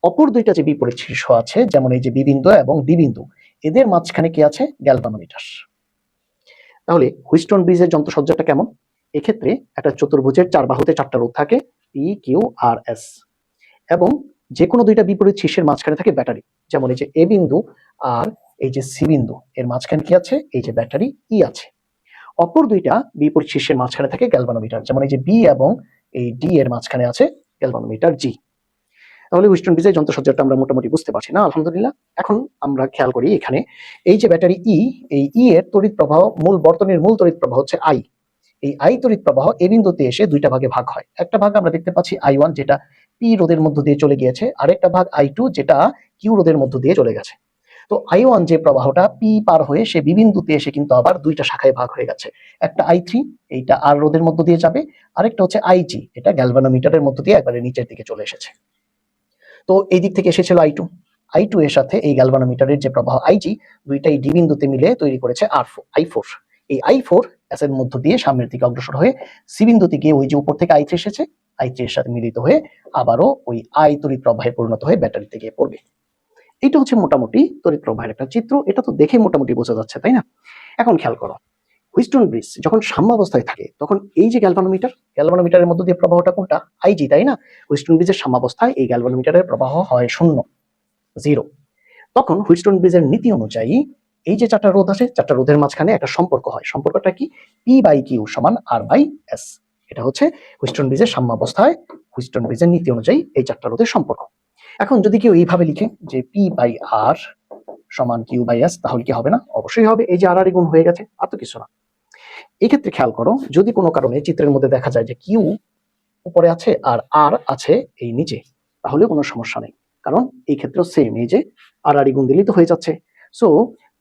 অপর দুইটা যে বিপরীত শীর্ষ আছে, যেমন এই যে বি বিন্দু এবং ডি বিন্দু, এদের মাঝখানে কি আছে, গ্যালভানোমিটার। তাহলে হুইটস্টোন ব্রিজের যন্ত্রসজ্জাটা কেমন, এক্ষেত্রে একটা চতুর্ভুজের চার বাহুতে চারটা রোধ থাকে, পি কিউ আর এস, এবং যে কোনো দুইটা বিপরীত শীর্ষের মাঝখানে থাকে ব্যাটারি। যেমন এই যে এ বিন্দু আর এই যে সি বিন্দু, এর মাঝখানে কি আছে, এই যে ব্যাটারি ই আছে। অপর দুইটা বিপরীত শীর্ষের মাঝখানে থাকে গ্যালভানোমিটার, যেমন এই যে বি এবং এই ডি এর মাঝখানে আছে গ্যালভানোমিটার জি। তাহলে হুইটস্টোন ব্রিজের যন্ত্রসজ্জাটা আমরা মোটামুটি বুঝতে পারছি না, আলহামদুলিল্লাহ। এখন আমরা খেয়াল করি এখানে এই যে ব্যাটারি ই, এই ই এর তড়িৎ প্রবাহ, মূল বর্তনীর মূল তড়িৎ প্রবাহ হচ্ছে আই, এই আই তড়িৎ প্রবাহ এ বিন্দুতে এসে দুইটা ভাগে ভাগ হয়। একটা ভাগ আমরা দেখতে পাচ্ছি I1 যেটা পি রোধের মধ্য দিয়ে চলে গিয়েছে, আরেকটা ভাগ I2 যেটা কিউ রোধের মধ্য দিয়ে চলে গেছে। তো I1 যে প্রবাহটা পি পার হয়ে সে বি বিন্দুতে এসে কিন্তু আবার দুইটা শাখায় ভাগ হয়ে গেছে। একটা I3 এইটা আর রোধের মধ্য দিয়ে যাবে, আরেকটা হচ্ছে IG এটা গ্যালভানোমিটারের মধ্য দিয়ে একবারে নিচের দিকে চলে এসেছে। তো এই দিক থেকে এসেছিল I2 এর সাথে এই গ্যালভানোমিটারের যে প্রবাহ IG দুইটাই ডি বিন্দুতে মিলে তৈরি করেছে I4। এই I4 এস এর মধ্য দিয়ে সামনের দিকে অগ্রসর হয়ে সি বিন্দুতে গিয়ে ওই যে উপর থেকে I3 এসেছে, I3 এর সাথে মিলিত হয়ে আবারও ওই I তড়িৎ প্রবাহে পরিণত হয়ে ব্যাটারিতে গিয়ে পড়বে। এটা হচ্ছে মোটামুটি তড়িৎ প্রবাহের একটা চিত্র। এটা তো দেখে মোটামুটি বোঝা যাচ্ছে, তাই না? এখন খেয়াল করো, হুইটস্টোন ব্রিজ যখন সাম্যাবস্থায় থাকে তখন এই যে গ্যালভানোমিটারের মধ্য দিয়ে প্রবাহটা কোনটা? IG, তাই না? হুইটস্টোন ব্রিজের সাম্যাবস্থায় এই গ্যালভানোমিটারের প্রবাহ হয় 0। তখন হুইটস্টোন ব্রিজের নীতি অনুযায়ী এই যে চারটা রোধ আছে, চারটা রোধের মাঝখানে একটা সম্পর্ক হয়। সম্পর্কটা কি? P/Q = R/S। এটা হচ্ছে হুইটস্টোন ব্রিজের সাম্যাবস্থায় হুইটস্টোন ব্রিজের নীতি অনুযায়ী এই চারটা রোধের সম্পর্ক। এখন যদি কেউ এইভাবে লিখে যে P/R = Q/S, তাহলে কি হবে না? অবশ্যই হবে। এই যে আর গুণ হয়ে গেছে, আর তো কিছু না। এই ক্ষেত্রে খেয়াল করো, যদি কোনো কারণে চিত্রের মধ্যে দেখা যায় যে কিউ উপরে আছে আর আর আছে এই নিচে, তাহলে কোনো সমস্যা নেই, কারণ এই ক্ষেত্রেও সেম, এই যে আর গুণ দিলেই তো হয়ে যাচ্ছে। সো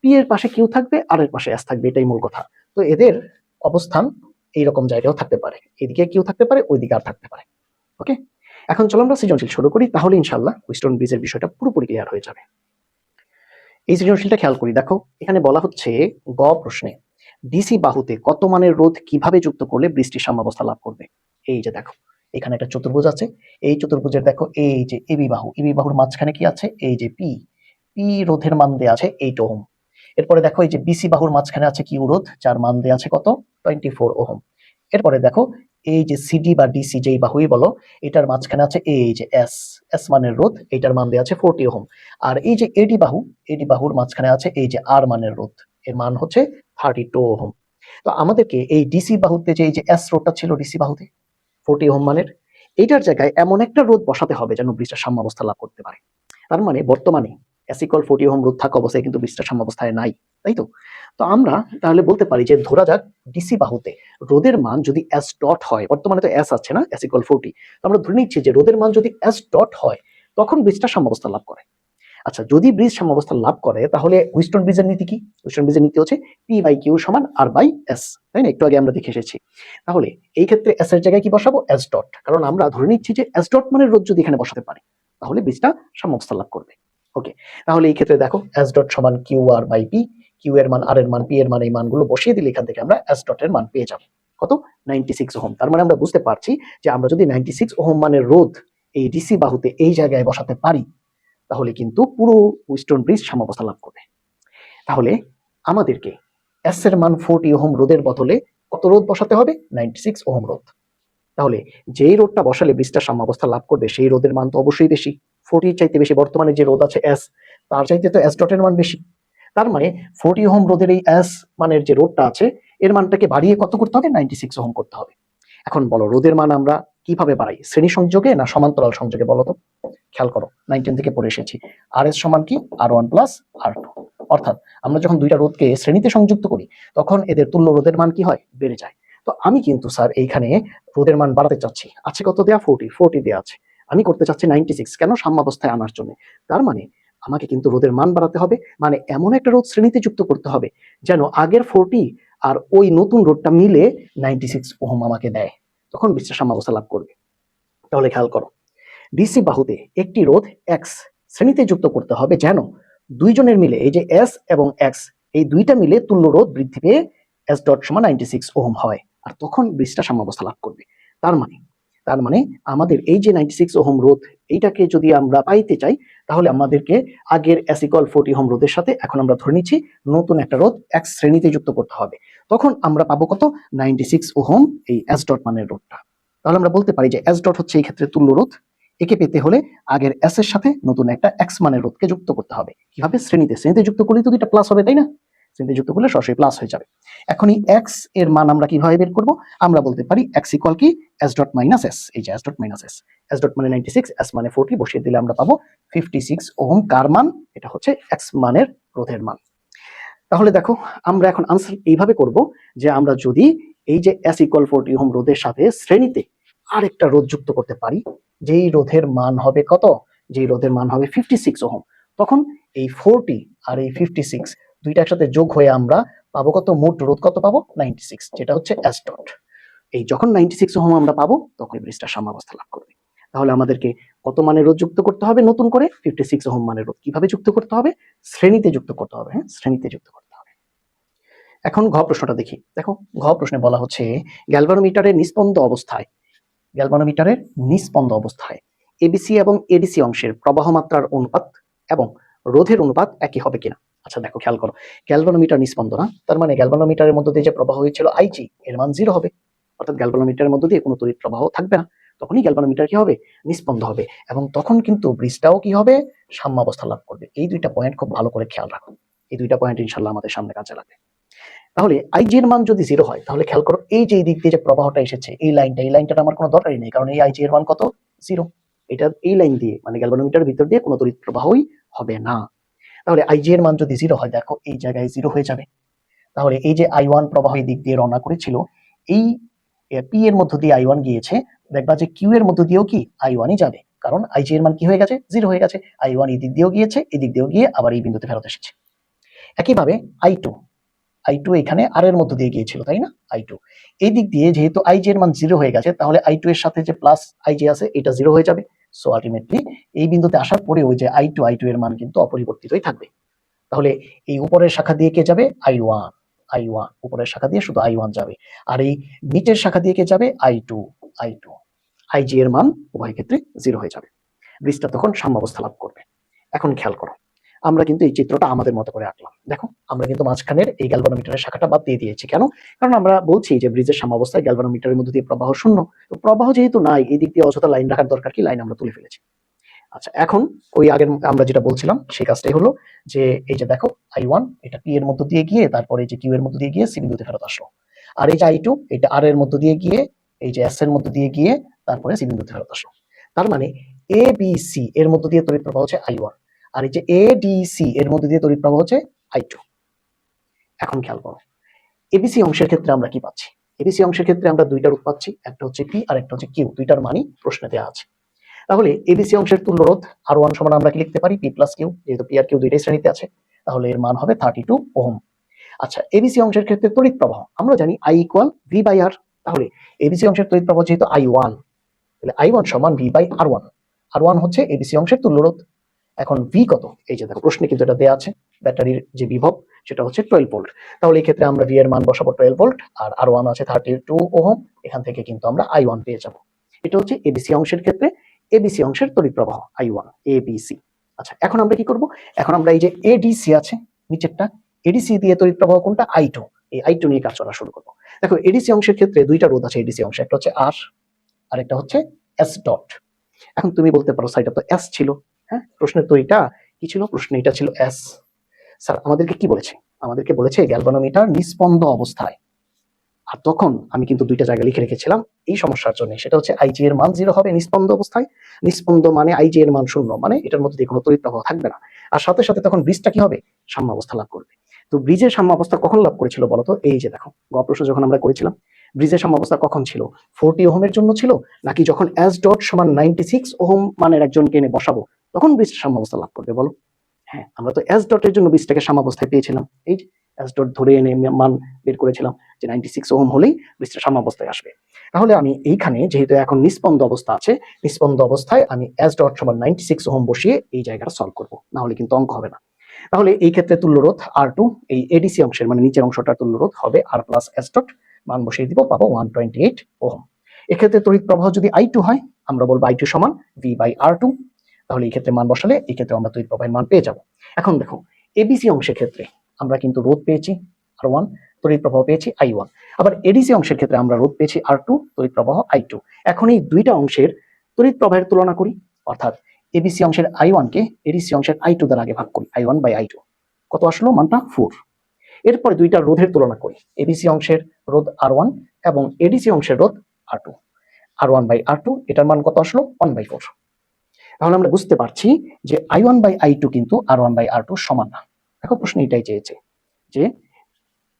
পি এর পাশে কিউ থাকবে, আর এর পাশে এস থাকবে, এটাই মূল কথা। তো এদের অবস্থান এইরকম জায়গাও থাকতে পারে, এদিকে কিউ থাকতে পারে, ওইদিকে আর থাকতে পারে। ওকে, এখন চলো আমরা সৃজনশীল শুরু করি, তাহলে ইনশাল্লাহ হুইটস্টোন ব্রিজের বিষয়টা পুরোপুরি ক্লিয়ার হয়ে যাবে। এই সৃজনশীলটা খেয়াল করি, দেখো এখানে বলা হচ্ছে গ প্রশ্নে ডিসি বাহুতে কত মানের রোধ কিভাবে যুক্ত করলে বৃষ্টির সাম্যাবস্থা লাভ করবে। এই যে দেখো এখানে একটা চতুর্ভুজ আছে, এই চতুর্ভুজের দেখো এই যে এবি বাহুর মাঝখানে কি আছে? এই যে পি রোধের মান দেয়া আছে 8 ওহম। এরপরে দেখো এই যে বিসি বাহুর মাঝখানে আছে কিউ রোধ, যার মান দেয়া আছে কত? 24 ওহম। এরপরে দেখো এই যে সিডি বা ডিসি যেই বাহুই বলো, এটার মাঝখানে আছে এই যে এস মানের রোধ, এটার মান দেয়া আছে 40 ওহম। আর এই যে এডি বাহুর মাঝখানে আছে এই যে আর মানের রোধ, এর মান হচ্ছে 32 ওহম। তো আমাদেরকে এই ডিসি বাহুতে যে এই যে এস রোধটা ছিল ডিসি বাহুতে 40 ওহম মানের, এইটার জায়গায় এমন একটা রোধ বসাতে হবে যেন ব্রিজটা সাম্যাবস্থা লাভ করতে পারে। তার মানে বর্তমানে এস ইকুয়াল 40 ওহম রোধ থাকা অবস্থায় কিন্তু ব্রিজটা সাম্যাবস্থায় নাই, তাই তো? তো আমরা তাহলে বলতে পারি যে ধরা যাক ডিসি বাহুতে রোধের মান যদি এস ডট হয়, বর্তমানে তো এস আছে না, এস ইকুয়াল 40, তো আমরা ধরে নিচ্ছি যে রোধের মান যদি এস ডট হয় তখন ব্রিজটা সাম্যাবস্থা লাভ করে। আচ্ছা, যদি ব্রিজ সাম্যাবস্থা লাভ করে তাহলে হুইটস্টোন ব্রিজের নীতি কি? হুইটস্টোন ব্রিজের নীতি হচ্ছে P/Q = R/S, তাই না? একটু আগে আমরা দেখে এসেছি। তাহলে এই ক্ষেত্রে এস এর জায়গায় কি বসাবো? এস ডট, কারণ আমরা ধরে নিচ্ছি যে এস ডট মানে রোধ যদি এখানে বসাতে পারি তাহলে ব্রিজটা সাম্যাবস্থা লাভ করবে। ওকে, তাহলে এই ক্ষেত্রে দেখো এস ডট = QR/P, কিউ এর মান, আর এর মান, পি এর মান, এই মানগুলো বসিয়ে দিলে এখান থেকে আমরা এস ডট এর মান পেয়ে যাব কত? 96 ওহম। তার মানে আমরা বুঝতে পারছি যে আমরা যদি 96 ওহম মানের রোধ এই ডিসি বাহুতে এই জায়গায় বসাতে পারি তাহলে কিন্তু পুরো হুইটস্টোন ব্রিজ সাম্যাবস্থা লাভ করবে। তাহলে আমাদেরকে এস এর মান 40 ওহম রোধের বদলে কত রোধ বসাতে হবে? 96 ওহম রোধ। তাহলে যেই রোধটা বসালে ব্রিজটা সাম্যাবস্থা লাভ করবে সেই রোধের মান তো অবশ্যই বেশি, 40 এর চাইতে বেশি। বর্তমানে যে রোধ আছে এস, তার চাইতে তো এস ডটের মান বেশি। তার মানে 40 ওহম রোধের এই এস মানের যে রোধটা আছে এর মানটাকে বাড়িয়ে কত করতে হবে? 96 ওহম করতে হবে। এখন বলো রোধের মান আমরা কিভাবে বাড়াই? শ্রেণী সংযোগে না সমান্তরাল সংযোগে বলো তো? খেয়াল করো, 19 থেকে পড়ে এসেছি আর এস সমান কি? R1 + R2। অর্থাৎ আমরা যখন দুইটা রোধকে শ্রেণীতে সংযুক্ত করি তখন এদের তুল্য রোধের মান কি হয়? বেড়ে যায়। তো আমি কিন্তু স্যার এইখানে রোধের মান বাড়াতে চাচ্ছি, আছে কত দেয়া? 40 দেয়া আছে, আমি করতে চাচ্ছি 96, কেন? সাম্যাবস্থায় আনার জন্য। তার মানে আমাকে কিন্তু রোধের মান বাড়াতে হবে, মানে এমন একটা রোধ শ্রেণীতে যুক্ত করতে হবে যেন আগের 40 আর ওই নতুন রোধটা মিলে 96 ওহম আমাকে দেয়, তখন ব্রিজটা সাম্যাবস্থা লাভ করবে। তাহলে খেয়াল করো, ডিসি বাহুতে একটি রোধ এক্স শ্রেণীতে যুক্ত করতে হবে যেন দুইজনের মিলে এই যে এস এবং এক্স এই দুইটা মিলে তুল্য রোধ বৃদ্ধি পেয়ে এস ডট = 96 ওহম হয়, আর তখন ব্রিজটা সাম্যাবস্থা লাভ করবে। তার মানে আমাদের এই যে 96 ওহম রোধ, এইটাকে যদি আমরা পাইতে চাই তাহলে আমাদেরকে আগের এস ইকুয়াল 40 ওহম রোধের সাথে এখন আমরা ধরে নিচ্ছি নতুন একটা রোধ এক্স শ্রেণীতে যুক্ত করতে হবে, তখন আমরা পাবো কত? 96 ওহম এই এস ডট মানের রোধটা। তাহলে আমরা বলতে পারি যে এস ডট হচ্ছে এই ক্ষেত্রে তুল্য রোধ, একে পেতে হলে আগের এস এর সাথে নতুন একটা এক্স মানের রোধকে যুক্ত করতে হবে। কিভাবে? শ্রেণীতে যুক্ত করলে তো দুইটা প্লাস হবে, তাই না? শ্রেণীতে যুক্ত করলে সরাসরি প্লাস হয়ে যাবে। এখন এই এক্স এর মান আমরা কিভাবে বের করব? আমরা বলতে পারি এক্স ইকুয়াল কি? S dot minus S. এই যে S dot minus S, S dot মানে 96, এস মানে 40, বসিয়ে দিলে আমরা পাবো 56 ওহম। কার মান? এটা হচ্ছে এক্স মানের রোধের মান। তাহলে দেখো আমরা এখন আনসার এইভাবে করব যে আমরা যদি এই যে S = 40 ওহম রোধের সাথে শ্রেণীতে আরেকটা রোধ যুক্ত করতে পারি, যেই রোধের মান হবে কত, যেই রোধের মান হবে 56 ওহম, তখন এই 40 আর এই 56 দুইটা একসাথে যোগ হয়ে আমরা পাবো কত, মোট রোধ কত পাবো, 96, যেটা হচ্ছে S ডট। এই যখন 96 ওহম আমরা পাবো তখন ব্রিজটা সাম্যাবস্থা লাভ করবে। তাহলে আমাদেরকে কত মানের রোধ যুক্ত করতে হবে নতুন করে, 56 ওহম মানের রোধ। কিভাবে যুক্ত করতে হবে, শ্রেণীতে যুক্ত করতে হবে। হ্যাঁ, শ্রেণীতে যুক্ত করতে হবে। এখন ঘ প্রশ্নটা দেখি। দেখো, ঘ প্রশ্নে বলা হচ্ছে গ্যালভানোমিটারের নিস্পন্দ অবস্থায়, গ্যালভানোমিটারের নিস্পন্দ অবস্থায় এবিসি এবং এডিসি অংশের প্রবাহ মাত্রার অনুপাত এবং রোধের অনুপাত একই হবে কিনা। আচ্ছা দেখো, খেয়াল করো, গ্যালভানোমিটার নিস্পন্দ না, তার মানে গ্যালভানোমিটারের মধ্য দিয়ে যে প্রবাহ হয়েছিল আইজি, এর মান 0 হবে, অর্থাৎ গ্যালভানোমিটারের মধ্য দিয়ে কোনো তড়িৎ প্রবাহ থাকবে না। তখনই গ্যালভানোমিটার কি হবে, নিস্পন্দ হবে, এবং তখন কিন্তু ব্রিজটাও কি হবে, সাম্যাবস্থা লাভ করবে। এই দুইটা পয়েন্ট খুব ভালো করে খেয়াল রাখো, এই দুইটা পয়েন্ট ইনশাল্লাহ আমাদের সামনে কাজে লাগবে। তাহলে আইজি এর মান যদি 0 হয়, তাহলে খেয়াল করো এই যে এই দিক দিয়ে যে প্রবাহটা এসেছে, এই লাইনটা আমার কোনো দরকারই নেই, কারণ এই আইজি এর মান কত, 0। এটা এই লাইন দিয়ে মানে গ্যালভানোমিটারের ভিতর দিয়ে কোনো তড়িৎ প্রবাহই হবে না। তাহলে আইজি এর মান যদি 0 হয়, দেখো এই জায়গায় 0 হয়ে যাবে। তাহলে এই যে I1 প্রবাহ এই দিক দিয়ে রওনা করেছিল, এই পি এর মধ্য দিয়ে I1 গিয়েছে, দেখবা যে কিউ এর মধ্য দিয়েও কি I1ই যাবে, কারণ আইজি এর মান কি হয়ে গেছে, 0 হয়ে গেছে। I1 এই দিক দিয়েও গিয়েছে, এই দিক দিয়েও গিয়ে আবার এই বিন্দুতে ফেরত এসেছে। একইভাবে I2 এখানে আর এর মধ্য দিয়ে গিয়েছিল, তাই না, I2 এই দিক দিয়ে যেহেতু আইজি এর মান 0 হয়ে গেছে, তাহলে I2 এর সাথে যে প্লাস আইজি আছে এটা 0 হয়ে যাবে। সো আলটিমেটলি এই বিন্দুতে আসার পরে ওই যে I2 এর মান কিন্তু অপরিবর্তিতই থাকবে। তাহলে এই উপরের শাখা দিয়ে কে যাবে, I1 উপরের শাখা দিয়ে শুধু I1 যাবে, আর এই নিচের শাখা দিয়ে কে যাবে, I2 আইজি এর মান উভয় ক্ষেত্রে 0 হয়ে যাবে। ব্রিজটা তখন সাম্যাবস্থা লাভ করবে। এখন খেয়াল করো, আমরা কিন্তু এই চিত্রটা আমাদের মতো করে আঁকলাম। দেখো, আমরা কিন্তু মাঝখানের এই গ্যালভানোমিটারের শাখাটা বাদ দিয়ে দিয়েছি। কেন? কারণ আমরা বলছি যে ব্রিজের সাম্যাবস্থায় গ্যালভানোমিটারের মধ্যে দিয়ে প্রবাহ শূন্য। তো প্রবাহ যেহেতু নাই, এই দিক দিয়ে অযথা লাইন রাখার দরকার কি, লাইন আমরা তুলে ফেলেছি। আচ্ছা, এখন ওই আগের আমরা যেটা বলছিলাম সেই কাজটাই হলো, যে এই যে দেখো I1 এটা পি এর মধ্য দিয়ে গিয়ে তারপরে এই যে কিউ এর মধ্য দিয়ে গিয়ে সি বিন্দুতে ফেরত আসলো, আর এই যে I2 এটা আর এর মধ্য দিয়ে গিয়ে এই যে এস এর মধ্য দিয়ে গিয়ে তারপরে সি বিন্দুতে ফেরত আসলো। তার মানে এ বি সি এর মধ্য দিয়ে তড়িৎ প্রবাহ হচ্ছে I1, আর এই যে এ ডি সি এর মধ্য দিয়ে তড়িৎ প্রবাহ হচ্ছে I2। এখন খেয়াল করো, এবিসি অংশের ক্ষেত্রে আমরা কি পাচ্ছি, এবিসি অংশের ক্ষেত্রে আমরা দুইটা রূপ পাচ্ছি, একটা হচ্ছে পি আর একটা হচ্ছে কিউ, দুইটার মানই প্রশ্নে দেওয়া আছে। তাহলে এবিসি অংশের তুল্য রোধ R1 সমান আমরা কি লিখতে পারি, পি প্লাস কিউ, যেহেতু পি আর কিউ দুইটাই শ্রেণীতে আছে, তাহলে এর মান হবে 32 ওহম। আচ্ছা, এবিসি অংশের ক্ষেত্রে তড়িৎ প্রবাহ আমরা জানি I = V/R। তাহলে এবিসি অংশের তড়িৎ প্রবাহ যেহেতু I1, তাহলে I1 সমান V/R1। R1 হচ্ছে এবিসি অংশের তুল্য রোধ। এখন ভি কত, এই যে দেখো প্রশ্নে কিন্তু এটা দেওয়া আছে, ব্যাটারির যে বিভব সেটা হচ্ছে 12 ভোল্ট। তাহলে এই ক্ষেত্রে আমরা ভি এর মান বসাবো 12 ভোল্ট, আর R1 আছে 32 ওহম। এখান থেকে কিন্তু আমরা I1 পেয়ে যাব। এটা হচ্ছে এবিসি অংশের ক্ষেত্রে এবিসি অংশের তড়িৎ প্রবাহ I1 এবিসি। আচ্ছা, এখন আমরা কি করব, এখন আমরা এই যে এডিসি আছে নিচেরটা, এডিসি দিয়ে তড়িৎ প্রবাহ কোনটা, I2, এই I2 নিয়ে কাজ করা শুরু করব। দেখো, এডিসি অংশের ক্ষেত্রে দুইটা রোধ আছে এডিসি অংশে, একটা হচ্ছে আর আর একটা হচ্ছে এস ডট। এখন তুমি বলতে পারো স্যার এটা তো এস ছিল। হ্যাঁ, প্রশ্নের তো এটা কি ছিল, প্রশ্নে এটা ছিল এস। স্যার আমাদেরকে কি বলেছে, আমাদেরকে বলেছে গ্যালভানোমিটার নিস্পন্দ অবস্থায়, আর তখন আমি কিন্তু দুইটা জায়গা লিখে রেখেছিলাম এই সমস্যার জন্য, সেটা হচ্ছে আইজি এর মান 0 হবে নিস্পন্দ অবস্থায়। নিস্পন্দ মানে আইজি এর মান 0, মানে এটার মধ্যে কোনো তড়িৎ প্রবাহ থাকবে না, আর সাথে সাথে তখন ব্রিজটা কি হবে, সাম্যাবস্থা লাভ করবে। তো ব্রিজের সাম্যাবস্থা কখন লাভ করেছিল বলতো, এই যে দেখো গ প্রশ্ন যখন আমরা করেছিলাম, ব্রিজের সাম্যাবস্থা কখন ছিল, 40 ওহমের জন্য ছিল, নাকি যখন এস ডট সমান 96 ওহম মানের একজনকে এনে বসাবো তখন ব্রিজ সাম্যাবস্থা লাভ করবে, বলো। হ্যাঁ, আমরা তো এস ডটের জন্য ব্রিজটাকে সাম্যাবস্থায় পেয়েছিলাম, এই যে এস ডট ধরে এনে মান বের করেছিলাম যে 96 ওহম হলেই ব্রিজটা সাম্যাবস্থায় আসবে। তাহলে আমি এইখানে যেহেতু এখন নিস্পন্দ অবস্থা আছে, নিস্পন্দ অবস্থায় আমি এস ডট সমান 96 ওহম বসিয়ে এই জায়গাটা সলভ করব, না হলে কিন্তু অঙ্ক হবে না। তাহলে এই ক্ষেত্রে তুল্যরোধ R2, এই এডিসি অংশের মানে নিচের অংশটার তুল্যরোধ হবে R প্লাস এস ডট, মান বসিয়ে দিব, পাবো 128 ওহম। এক্ষেত্রে তড়িৎ প্রবাহ যদি I2 হয়, আমরা বলবো I2 সমান V/R2। তাহলে এই ক্ষেত্রে মান বসালে এই ক্ষেত্রে আমরা তড়িৎ প্রবাহের মান পেয়ে যাব। এখন দেখো, এবিসি অংশের ক্ষেত্রে আমরা কিন্তু রোধ পেয়েছি R1, তড়িৎ প্রবাহ পেয়েছি I1। আবার এডিসি অংশের ক্ষেত্রে আমরা রোধ পেয়েছি R2, তড়িৎ প্রবাহ I2। এখন এই দুইটা অংশের তড়িৎ প্রবাহের তুলনা করি, অর্থাৎ এবিসি অংশের I1 কে এডিসি অংশের I2 দ্বারা আগে ভাগ করি, I1/I2 কত আসলো, মানটা 4। এরপরে দুইটা রোধের তুলনা করি, এবিসি অংশের রোধ R1 এবং এডিসি অংশের রোধ R2, R1/R2 এটার মান কত আসলো, 1/4। তাহলে আমরা বুঝতে পারছি যে I1/I2 কিন্তু R1/R2 সমান না। দেখো প্রশ্ন এটাই চেয়েছে যে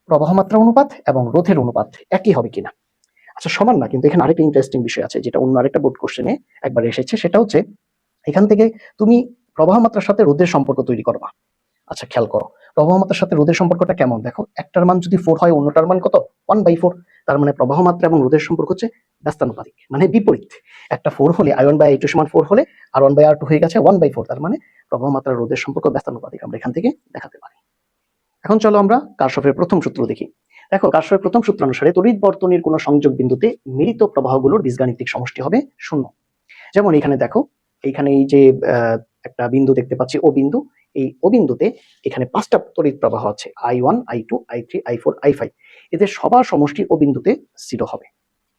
প্রবাহ মাত্রা অনুপাত এবং রোধের অনুপাত একই হবে কিনা। আচ্ছা, সমান না, কিন্তু এখানে আরেকটা ইন্টারেস্টিং বিষয় আছে যেটা অন্য আরেকটা বোর্ড কোশ্চেনে একবার এসেছে। সেটা হচ্ছে এখান থেকে তুমি প্রবাহ মাত্রার সাথে রোধের সম্পর্ক তৈরি করবা। আচ্ছা, খেয়াল করো প্রবাহ মাত্রার সাথে রোধের সম্পর্কটা কেমন। দেখো, একটার মান যদি 4 হয়, অন্যটার মান কত? 1/4। তার মানে প্রবাহ মাত্রা এবং রোধের সম্পর্ক হচ্ছে ব্যস্তানুপাতিক, মানে বিপরীত। একটা 4 হলে I1/I2 সমান 4 হলে R1/R2 হয়ে গেছে 1/4। তার মানে প্রবাহ মাত্রা রোধের সম্পর্ক ব্যস্তানুপাতিক আমরা এখান থেকে দেখাতে পারি। এখন চলো আমরা কারশফের প্রথম সূত্র দেখি। দেখো, কারশফের প্রথম সূত্র অনুসারে তড়িৎ বর্তনীর কোন সংযোগ বিন্দুতে মিলিত প্রবাহগুলোর বীজগাণিতিক সমষ্টি হবে 0। যেমন এখানে দেখো, এইখানে এই যে একটা বিন্দু দেখতে পাচ্ছি, ও বিন্দু। এই ও বিন্দুতে এখানে 5টা তড়িৎ প্রবাহ আছে, I1, I2, I3, I4, I5। এদের সবার সমষ্টি ও বিন্দুতে 0 হবে।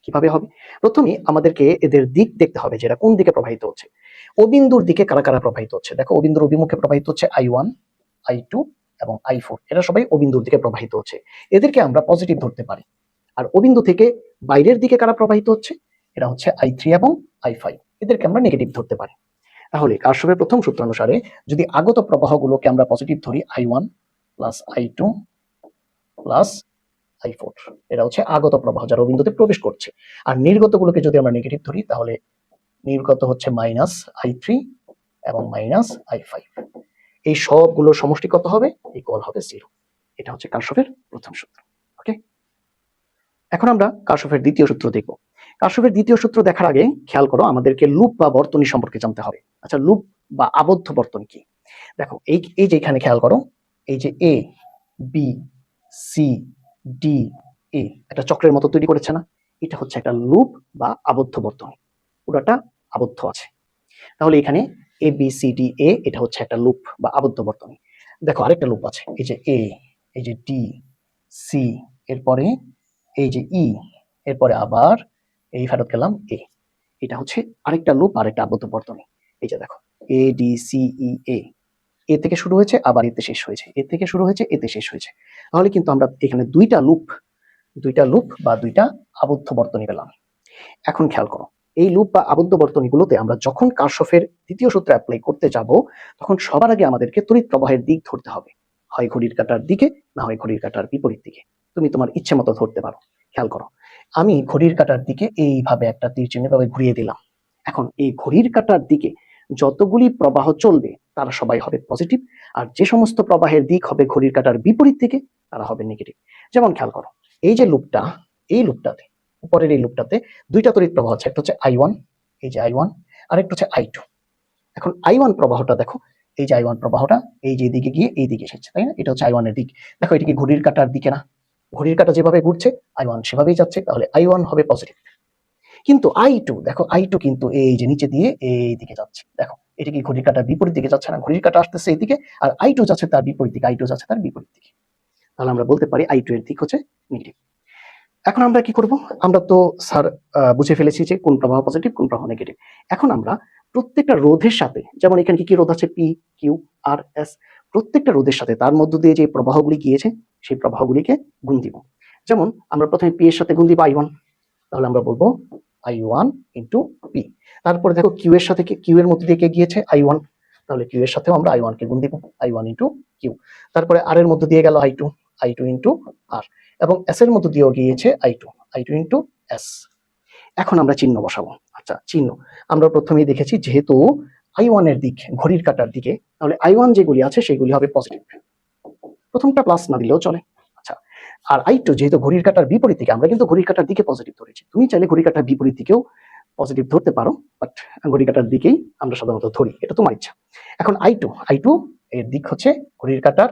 কিভাবে হবে? প্রথমে আমাদেরকে এদের দিক দেখতে হবে, যেটা কোন দিকে প্রবাহিত হচ্ছে। ও বিন্দুর দিকে কারা কারা প্রবাহিত হচ্ছে। দেখো, ও বিন্দুর অভিমুখে প্রবাহিত হচ্ছে I1, I2 এবং I4। এরা সবাই ও বিন্দুর দিকে প্রবাহিত হচ্ছে, এদেরকে আমরা পজিটিভ ধরতে পারি। আর ও বিন্দু থেকে বাইরের দিকে কারা প্রবাহিত হচ্ছে, এরা হচ্ছে I3 এবং I5, এদেরকে আমরা নেগেটিভ ধরতে পারি। তাহলে কারশফের প্রথম সূত্র অনুসারে যদি আগত প্রবাহগুলোকে আমরা পজিটিভ ধরি, I1 plus I2 plus I4, এটা হচ্ছে আগত প্রবাহ যারা ও বিন্দুতে প্রবেশ করছে। আর নির্গত গুলোকে যদি আমরা নেগেটিভ ধরি, তাহলে নির্গত হচ্ছে মাইনাস I3 এবং মাইনাস I5। এই সবগুলোর সমষ্টি কত হবে? ইকুয়াল হবে 0। এটা হচ্ছে কারশফের প্রথম সূত্র। ওকে, এখন আমরা কারশফের দ্বিতীয় সূত্র দেখব। কারশফের দ্বিতীয় সূত্র দেখার আগে খেয়াল করো, আমাদেরকে লুপ বা বর্তনী সম্পর্কে জানতে হবে। আচ্ছা, লুপ বা আবদ্ধ বর্তনী কি? দেখো, এই যে এখানে খেয়াল করো, এই যে A B C D A একটা চক্রের মতো তৈরি করেছে না? এটা হচ্ছে একটা লুপ বা আবদ্ধ বর্তনী, পুরোটা আবদ্ধ আছে। তাহলে এখানে A B C D A এটা হচ্ছে একটা লুপ বা আবদ্ধ বর্তনী। দেখো, আরেকটা লুপ আছে, এই যে এ, এই যে ডি, সি, এরপরে এই যে ই, এরপরে আবার এই ফেরত গেলাম এ। এটা হচ্ছে আরেকটা লুপ, আরেকটা আবদ্ধ বর্তনী। এই যে দেখো, এ ডি সি ই এ, এ থেকে শুরু হয়েছে আবার এতে শেষ হয়েছে, এ থেকে শুরু হয়েছে এতে শেষ হয়েছে। তাহলে কিন্তু আমরা এখানে দুইটা লুপ বা দুইটা আবদ্ধ বর্তনী পেলাম। এখন খেয়াল করো, এই লুপ বা আবদ্ধ বর্তনীগুলোতে আমরা যখন কারশফের দ্বিতীয় সূত্র অ্যাপ্লাই করতে যাব, তখন সবার আগে আমাদেরকে তড়িৎ প্রবাহের দিক ধরতে হবে, হয় ঘড়ির কাঁটার দিকে, না হয় ঘড়ির কাঁটার বিপরীত দিকে। তুমি তোমার ইচ্ছে মতো ধরতে পারো। খেয়াল করো, আমি ঘড়ির কাঁটার দিকে এইভাবে একটা তীর চিহ্ন ভাবে ঘুরিয়ে দিলাম। এখন এই ঘড়ির কাঁটার দিকে যতগুলি প্রবাহ চলবে তারা সবাই হবে পজিটিভ, আর যে সমস্ত প্রবাহের দিক হবে ঘড়ির কাঁটার বিপরীত দিকে তারা হবে নেগেটিভ। যেমন খেয়াল করো, এই যে লুপটা, এই লুপটাতে, উপরের এই লুপটাতে দুইটা তড়িৎ প্রবাহ আছে, একটা হচ্ছে I1, এই যে I1, আর একটা হচ্ছে I2। এখন I1 প্রবাহটা দেখো, এই যে I1 প্রবাহটা এই যে দিকে গিয়ে এই দিকে এসেছে, তাই না? এটা হচ্ছে I1 এর দিক। দেখো, এটা কি ঘড়ির কাঁটার দিকে না? ঘড়ির কাঁটা যেভাবে ঘুরছে I1 সেভাবেই যাচ্ছে, তাহলে I1 হবে পজিটিভ। কিন্তু I2, দেখো I2 কিন্তু এই যে নিচে দিয়ে এই দিকে যাচ্ছে। দেখো, এটা কি ঘড়ির কাঁটার বিপরীত দিকে যাচ্ছে না? ঘড়ির কাঁটা আসতেছে এইদিকে, আর I2 যাচ্ছে তার বিপরীত দিকে, I2 যাচ্ছে তার বিপরীত দিকে। তাহলে আমরা বলতে পারি I2 এর দিক হচ্ছে নেগেটিভ। এখন আমরা কি করব? আমরা তো স্যার বুঝে ফেলেছি যে কোন প্রবাহ পজিটিভ, কোন প্রবাহ নেগেটিভ। এখন আমরা প্রত্যেকটা রোধের সাথে, যেমন এখানে কি কি রোধ আছে, পি, কিউ, আর, এস, প্রত্যেকটা রোধের সাথে তার মধ্য দিয়ে যে প্রবাহগুলি গিয়েছে সেই প্রবাহগুলিকে গুণ দিব। যেমন আমরা প্রথমে পি এর সাথে গুণ দিব I1, তাহলে আমরা বলবো I1 ইন্টু পি। তারপরে দেখো, কিউ এর সাথে কিউ এর মধ্যে দিয়ে গিয়েছে I1, তাহলে কিউ এর সাথেও আমরা I1 কে গুণ দিব, I1 ইন্টু কিউ। তারপরে আর এর মধ্যে দিয়ে গেল I2, I2 ইন্টু আর, এবং এস এর মধ্যে দিয়েও গিয়েছে I2, I2 ইন্টু এস। এখন আমরা চিহ্ন বসাবো। আচ্ছা, চিহ্ন আমরা প্রথমেই দেখেছি, যেহেতু I1 এর দিক ঘড়ির কাঁটার দিকে, তাহলে I1 যেগুলি আছে সেগুলি হবে পজিটিভ। প্রথমটা প্লাস না দিলেও চলে। আচ্ছা, আর I2 যেহেতু ঘড়ির কাঁটার বিপরীত দিকে, আমরা কিন্তু ঘড়ির কাঁটার দিকে পজিটিভ ধরেছি। তুমি চাইলে ঘড়ির কাঁটার বিপরীত দিকেও পজিটিভ ধরতে পারো, বাট ঘড়ির কাঁটার দিকেই আমরা সাধারণত ধরি, এটা তোমার ইচ্ছা। এখন I2 এর দিক হচ্ছে ঘড়ির কাঁটার,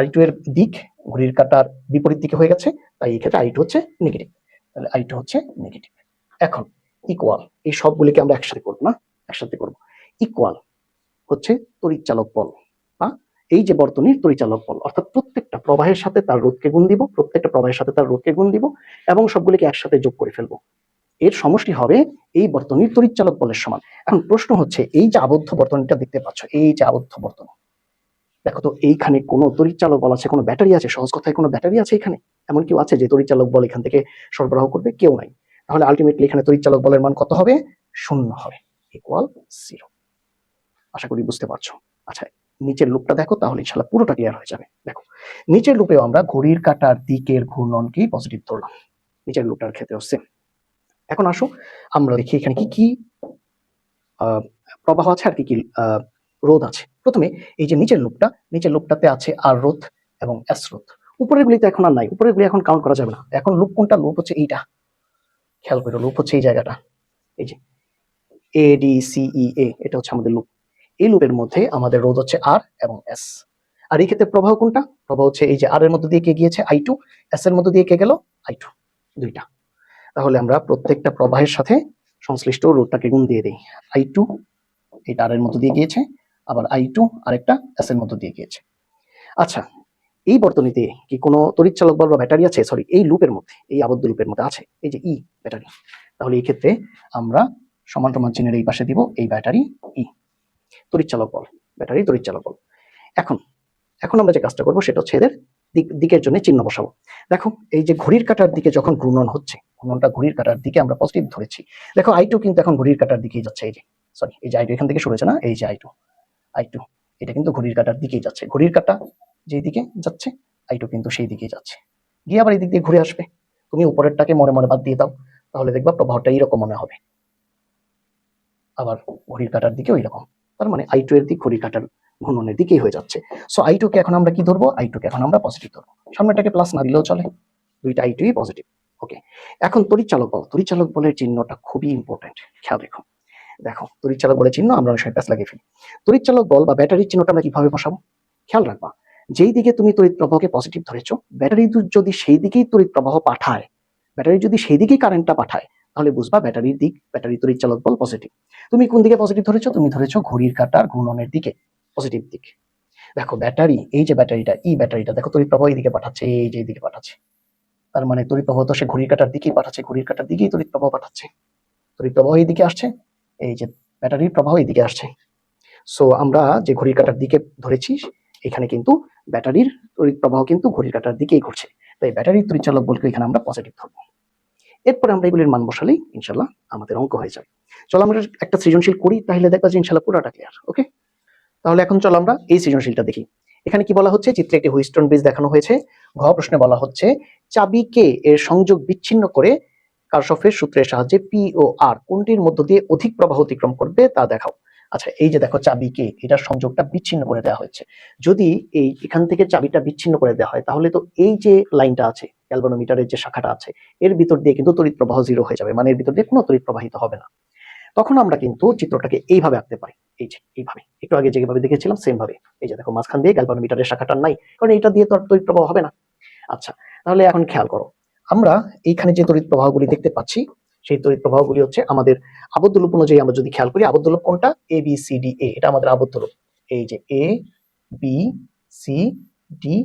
I2 এর দিক ঘড়ির কাঁটার বিপরীত দিকে হয়ে গেছে, তাই এই ক্ষেত্রে I2 হচ্ছে নেগেটিভ। তাহলে I2 হচ্ছে নেগেটিভ। এখন ইকুয়াল, এই সবগুলিকে আমরা একসাথে করবো না, একসাথে করবো। ইকুয়াল হচ্ছে তড়িৎচালক বল, বা এই যে বর্তনীর তড়িৎচালক বল, অর্থাৎ প্রত্যেকটা প্রবাহের সাথে তার রোধকে গুণ দিব, প্রত্যেকটা প্রবাহের সাথে তার রোধকে গুণ দিব, এবং সবগুলিকে একসাথে যোগ করে ফেলবো। এর সমষ্টি হবে এই বর্তনীর তড়িৎচালক বলের সমান। এখন প্রশ্ন হচ্ছে, এই যে আবদ্ধ বর্তনীটা দেখতে পাচ্ছ, এই যে আবদ্ধ বর্তনী, দেখো তো এইখানে কোনো তড়িৎচালক বল আছে, কোনো ব্যাটারি আছে? সহজ কথায়, কোনো ব্যাটারি আছে এখানে? এমন কেউ আছে যে তড়িৎচালক বল এখান থেকে সরবরাহ করবে? কেউ নাই। তাহলে আলটিমেটলি এখানে তড়িৎচালক বলের মান কত হবে? 0 হবে, ইকুয়াল 0। আশা করি বুঝতে পারছো। আচ্ছা, নিচের লুপটা দেখো, তাহলে ইনশাআল্লাহ পুরোটা ক্লিয়ার হয়ে যাবে। দেখো নিচের লুপেও আমরা ঘড়ির কাঁটার দিকের ঘূর্ণনকেই পজিটিভ ধরলাম, নিচের লুপটার ক্ষেত্রেও সেম। এখন আসো আমরা দেখি এখানে কি কি প্রবাহ আছে আর কি কি রোধ আছে। প্রথমে এই যে নিচের লুপটাতে আছে আর রোধ এবং এস রোধ। উপরের গুলিতে এখন আর নাই, উপরের গুলি এখন কাউন্ট করা যাবে না। এখন লুপ কোনটা? লুপ হচ্ছে এইটা, খেয়াল করো, লুপ হচ্ছে এই জায়গাটা, এই যে ADCEA, এটা হচ্ছে আমাদের লুপ। এই লুপের মধ্যে আমাদের রোধ হচ্ছে আর এবং এস। আর এই ক্ষেত্রে প্রবাহ কোনটা? প্রবাহ হচ্ছে এই যে আর এর মধ্যে দিয়ে কে গিয়েছে I2, এস এর মধ্যে দিয়ে কে গেল I2, দুইটা। তাহলে আমরা প্রত্যেকটা প্রবাহের সাথে সংশ্লিষ্ট রোধটাকে গুণ দিয়ে দিই। I2 এটা আর এর মধ্যে দিয়ে গিয়েছে, আবার I2 আরেকটা এস এর মধ্যে দিয়ে গিয়েছে। আচ্ছা, এই বর্তনীতে কি কোনো তড়িৎচালক বল বা ব্যাটারি আছে? সরি, এই লুপের মধ্যে, এই আবদ্ধ লুপের মধ্যে আছে এই যে ব্যাটারি। তাহলে এই ক্ষেত্রে আমরা সমান সমান চিহ্নের এই পাশে দিব এই ব্যাটারি তড়িৎচালক বল, ব্যাটারি তড়িৎচালক বল। এখন আমরা যে কাজটা করবো সেটা হচ্ছে এদের দিকের জন্য চিহ্ন বসাবো। দেখো এই যে ঘড়ির কাঁটার দিকে যখন ঘূর্ণন হচ্ছে, ঘূর্ণনটা ঘড়ির কাঁটার দিকে আমরা পজিটিভ ধরেছি। দেখো I2 কিন্তু এখন ঘড়ির কাঁটার দিকেই যাচ্ছে, এই যে সরি, এই যে I2 এখান থেকে শুরু হয়েছে না, এই যে I2 এটা কিন্তু ঘড়ির কাঁটার দিকেই যাচ্ছে। ঘড়ির কাঁটা যেই দিকে যাচ্ছে I2 কিন্তু সেই দিকেই যাচ্ছে, গিয়ে আবার এই দিক দিয়ে ঘুরে আসবে। তুমি উপরেরটাকে মনে মনে বাদ দিয়ে দাও, তাহলে দেখবা প্রবাহটা এইরকম মনে হবে, আবার ঘড়ির কাঁটার দিকে ওই রকম। তার মানে I2 এর দিক ঘড়ির কাঁটার ঘূর্ণনের দিকেই হয়ে যাচ্ছে। সো I2 কে এখন আমরা কি ধরবো? I2 কে এখন আমরা পজিটিভ ধরবো, সামনেটাকে প্লাস না দিলেও চলে, দুইটা I2ই পজিটিভ। ওকে, এখন তড়িৎচালক বলের চিহ্নটা খুবই ইম্পর্টেন্ট, খেয়াল রেখো। দেখো তড়িৎচালক বলের চিহ্ন আমরা অনেক সময় প্যাচ লাগিয়ে ফেলি। তড়িৎচালক বল বা ব্যাটারির চিহ্নটা আমরা কিভাবে বসাবো? খেয়াল রাখবা, যেই দিকে তুমি তড়িৎ প্রবাহকে পজিটিভ ধরেছো, ব্যাটারি যদি সেই দিকেই তড়িৎ প্রবাহ পাঠায়, ব্যাটারি যদি সেই দিকেই কারেন্টটা পাঠায়, তাহলে বুঝবা ব্যাটারির দিক, ব্যাটারি তড়িৎচালক বল পজিটিভ। তুমি কোন দিকে পজিটিভ ধরেছো? তুমি ধরেছো ঘড়ির কাঁটার ঘূর্ণনের দিকে, পজিটিভ দিক। দেখো ব্যাটারি, এই যে ব্যাটারিটা, ব্যাটারিটা দেখো তড়িৎ প্রবাহ এইদিকে পাঠাচ্ছে, এই যে এইদিকে পাঠাচ্ছে। তার মানে তড়িৎ প্রবাহ তো সে ঘড়ির কাঁটার দিকেই পাঠাচ্ছে, ঘড়ির কাঁটার দিকেই তড়িৎ প্রবাহ পাঠাচ্ছে। তড়িৎ প্রবাহ এইদিকে আসছে, এই যে ব্যাটারির প্রবাহ এইদিকে আসছে। সো আমরা যে ঘড়ির কাঁটার দিকে ধরেছি, এখানে কিন্তু ব্যাটারির তড়িৎ প্রবাহ কিন্তু ঘড়ির কাঁটার দিকেই ঘুরছে, তাই ব্যাটারির তড়িৎচালক বলকে এখানে আমরা পজিটিভ ধরবো। এরপরে আমরা এগুলির মান বসালেই ইনশাল্লাহ আমাদের অঙ্ক হয়ে যাবে। চলো আমরা একটা সৃজনশীল করি, তাহলে দেখবা যে ইনশাল্লাহ পুরোটা ক্লিয়ার। ওকে, তাহলে এখন চলো আমরা এই সৃজনশীলটা দেখি। এখানে কি বলা হচ্ছে? চিত্রে একটি হুইস্টন ব্রিজ দেখানো হয়েছে। ঘ প্রশ্নে বলা হচ্ছে চাবিকে এর সংযোগ বিচ্ছিন্ন করে কারশফের সূত্রের সাহায্যে পি ও আর কোনটির মধ্য দিয়ে অধিক প্রবাহ অতিক্রম করবে তা দেখাও। আচ্ছা, এই যে দেখো চাবিকে, এটার সংযোগটা বিচ্ছিন্ন করে দেওয়া হয়েছে। যদি এখান থেকে চাবিটা বিচ্ছিন্ন করে দেওয়া হয়, তাহলে তো এই যে লাইনটা আছে, গ্যালভানোমিটারের যে শাখাটা আছে, এর ভিতর দিয়ে কিন্তু তড়িৎ প্রবাহ 0 হয়ে যাবে, মানে এর ভিতর দিয়ে কোনো তড়িৎ প্রবাহিত হবে না। তখন আমরা কিন্তু চিত্রটাকে এইভাবে আঁকতে পারি, এই যে এইভাবে, একটু আগে যেভাবে দেখেছিলাম সেম ভাবে। এই যে দেখো মাঝখান দিয়ে গ্যালভানোমিটারের শাখাটা নাই, কারণ এটা দিয়ে তো আর তড়িৎ প্রবাহ হবে না। আচ্ছা, তাহলে এখন খেয়াল করো, আমরা এইখানে যে তড়িৎ প্রবাহগুলি দেখতে পাচ্ছি, সেই তড়িৎ প্রবাহগুলি হচ্ছে আমাদের আবদ্ধ লুপ অনুযায়ী। আমরা যদি খেয়াল করি, আবদ্ধ লুপ কোনটা? ABCDA, এটা আমাদের আবদ্ধ লুপ। এই যে ABCDA,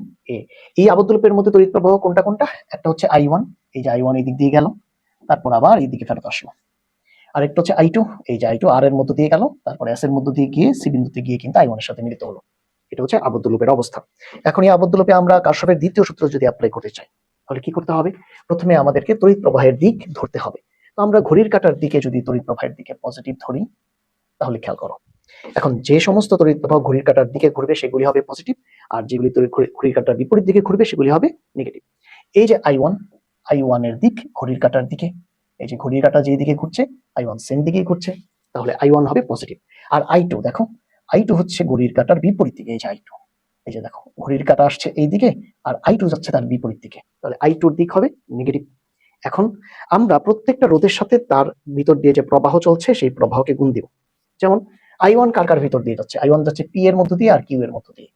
এই আবদ্ধ লুপের মধ্যে তড়িৎ প্রবাহ কোনটা কোনটা? একটা হচ্ছে I1, এই যে I1 এই দিক দিয়ে গেল, তারপর আবার এই দিকে ফেরত আসলো। আরেকটা হচ্ছে I2, এই যে I2 আর এর মধ্য দিয়ে গেল, তারপর এস এর মধ্য দিয়ে গিয়ে সি বিন্দুতে গিয়ে কিন্তু I1 এর সাথে মিলিত হলো। এটা হচ্ছে আবদ্ধ লুপের অবস্থা। এখন এই আবদ্ধ লুপে আমরা কারশফের দ্বিতীয় সূত্র যদি অ্যাপ্লাই করতে চাই, তাহলে কি করতে হবে? প্রথমে আমাদেরকে তড়িৎ প্রবাহের দিক ধরতে হবে। তো আমরা ঘড়ির কাঁটার দিকে যদি তড়িৎ প্রবাহের দিকে পজিটিভ ধরি, তাহলে খেয়াল করো, এখন যে সমস্ত তড়িৎ প্রবাহ ঘড়ির কাঁটার দিকে ঘুরবে সেগুলি হবে পজিটিভ, আর যেগুলি ঘড়ির কাঁটার বিপরীত দিকে ঘুরবে সেগুলি হবে নেগেটিভ। এই যে I1 এর দিক ঘড়ির কাঁটার দিকে, এই যে ঘড়ির কাঁটা যেই দিকে ঘুরছে I1 সেম দিকেই ঘুরছে, তাহলে I1 হবে পজিটিভ। আর I2 দেখো, I2 হচ্ছে ঘড়ির কাঁটার বিপরীত দিকে। এই যে I2, এই যে দেখো ঘড়ির কাঁটা আসছে এই দিকে, আর I2 যাচ্ছে তার বিপরীত দিকে, তাহলে I2 এর দিক হবে নেগেটিভ। এখন আমরা প্রত্যেকটা রোধের সাথে তার ভিতর দিয়ে যে প্রবাহ চলছে সেই প্রবাহকে গুণ দিব। যেমন I1 কার কার ভিতর দিয়ে যাচ্ছে? I1 যাচ্ছে P এর মধ্য দিয়ে আর Q এর মধ্য দিয়ে,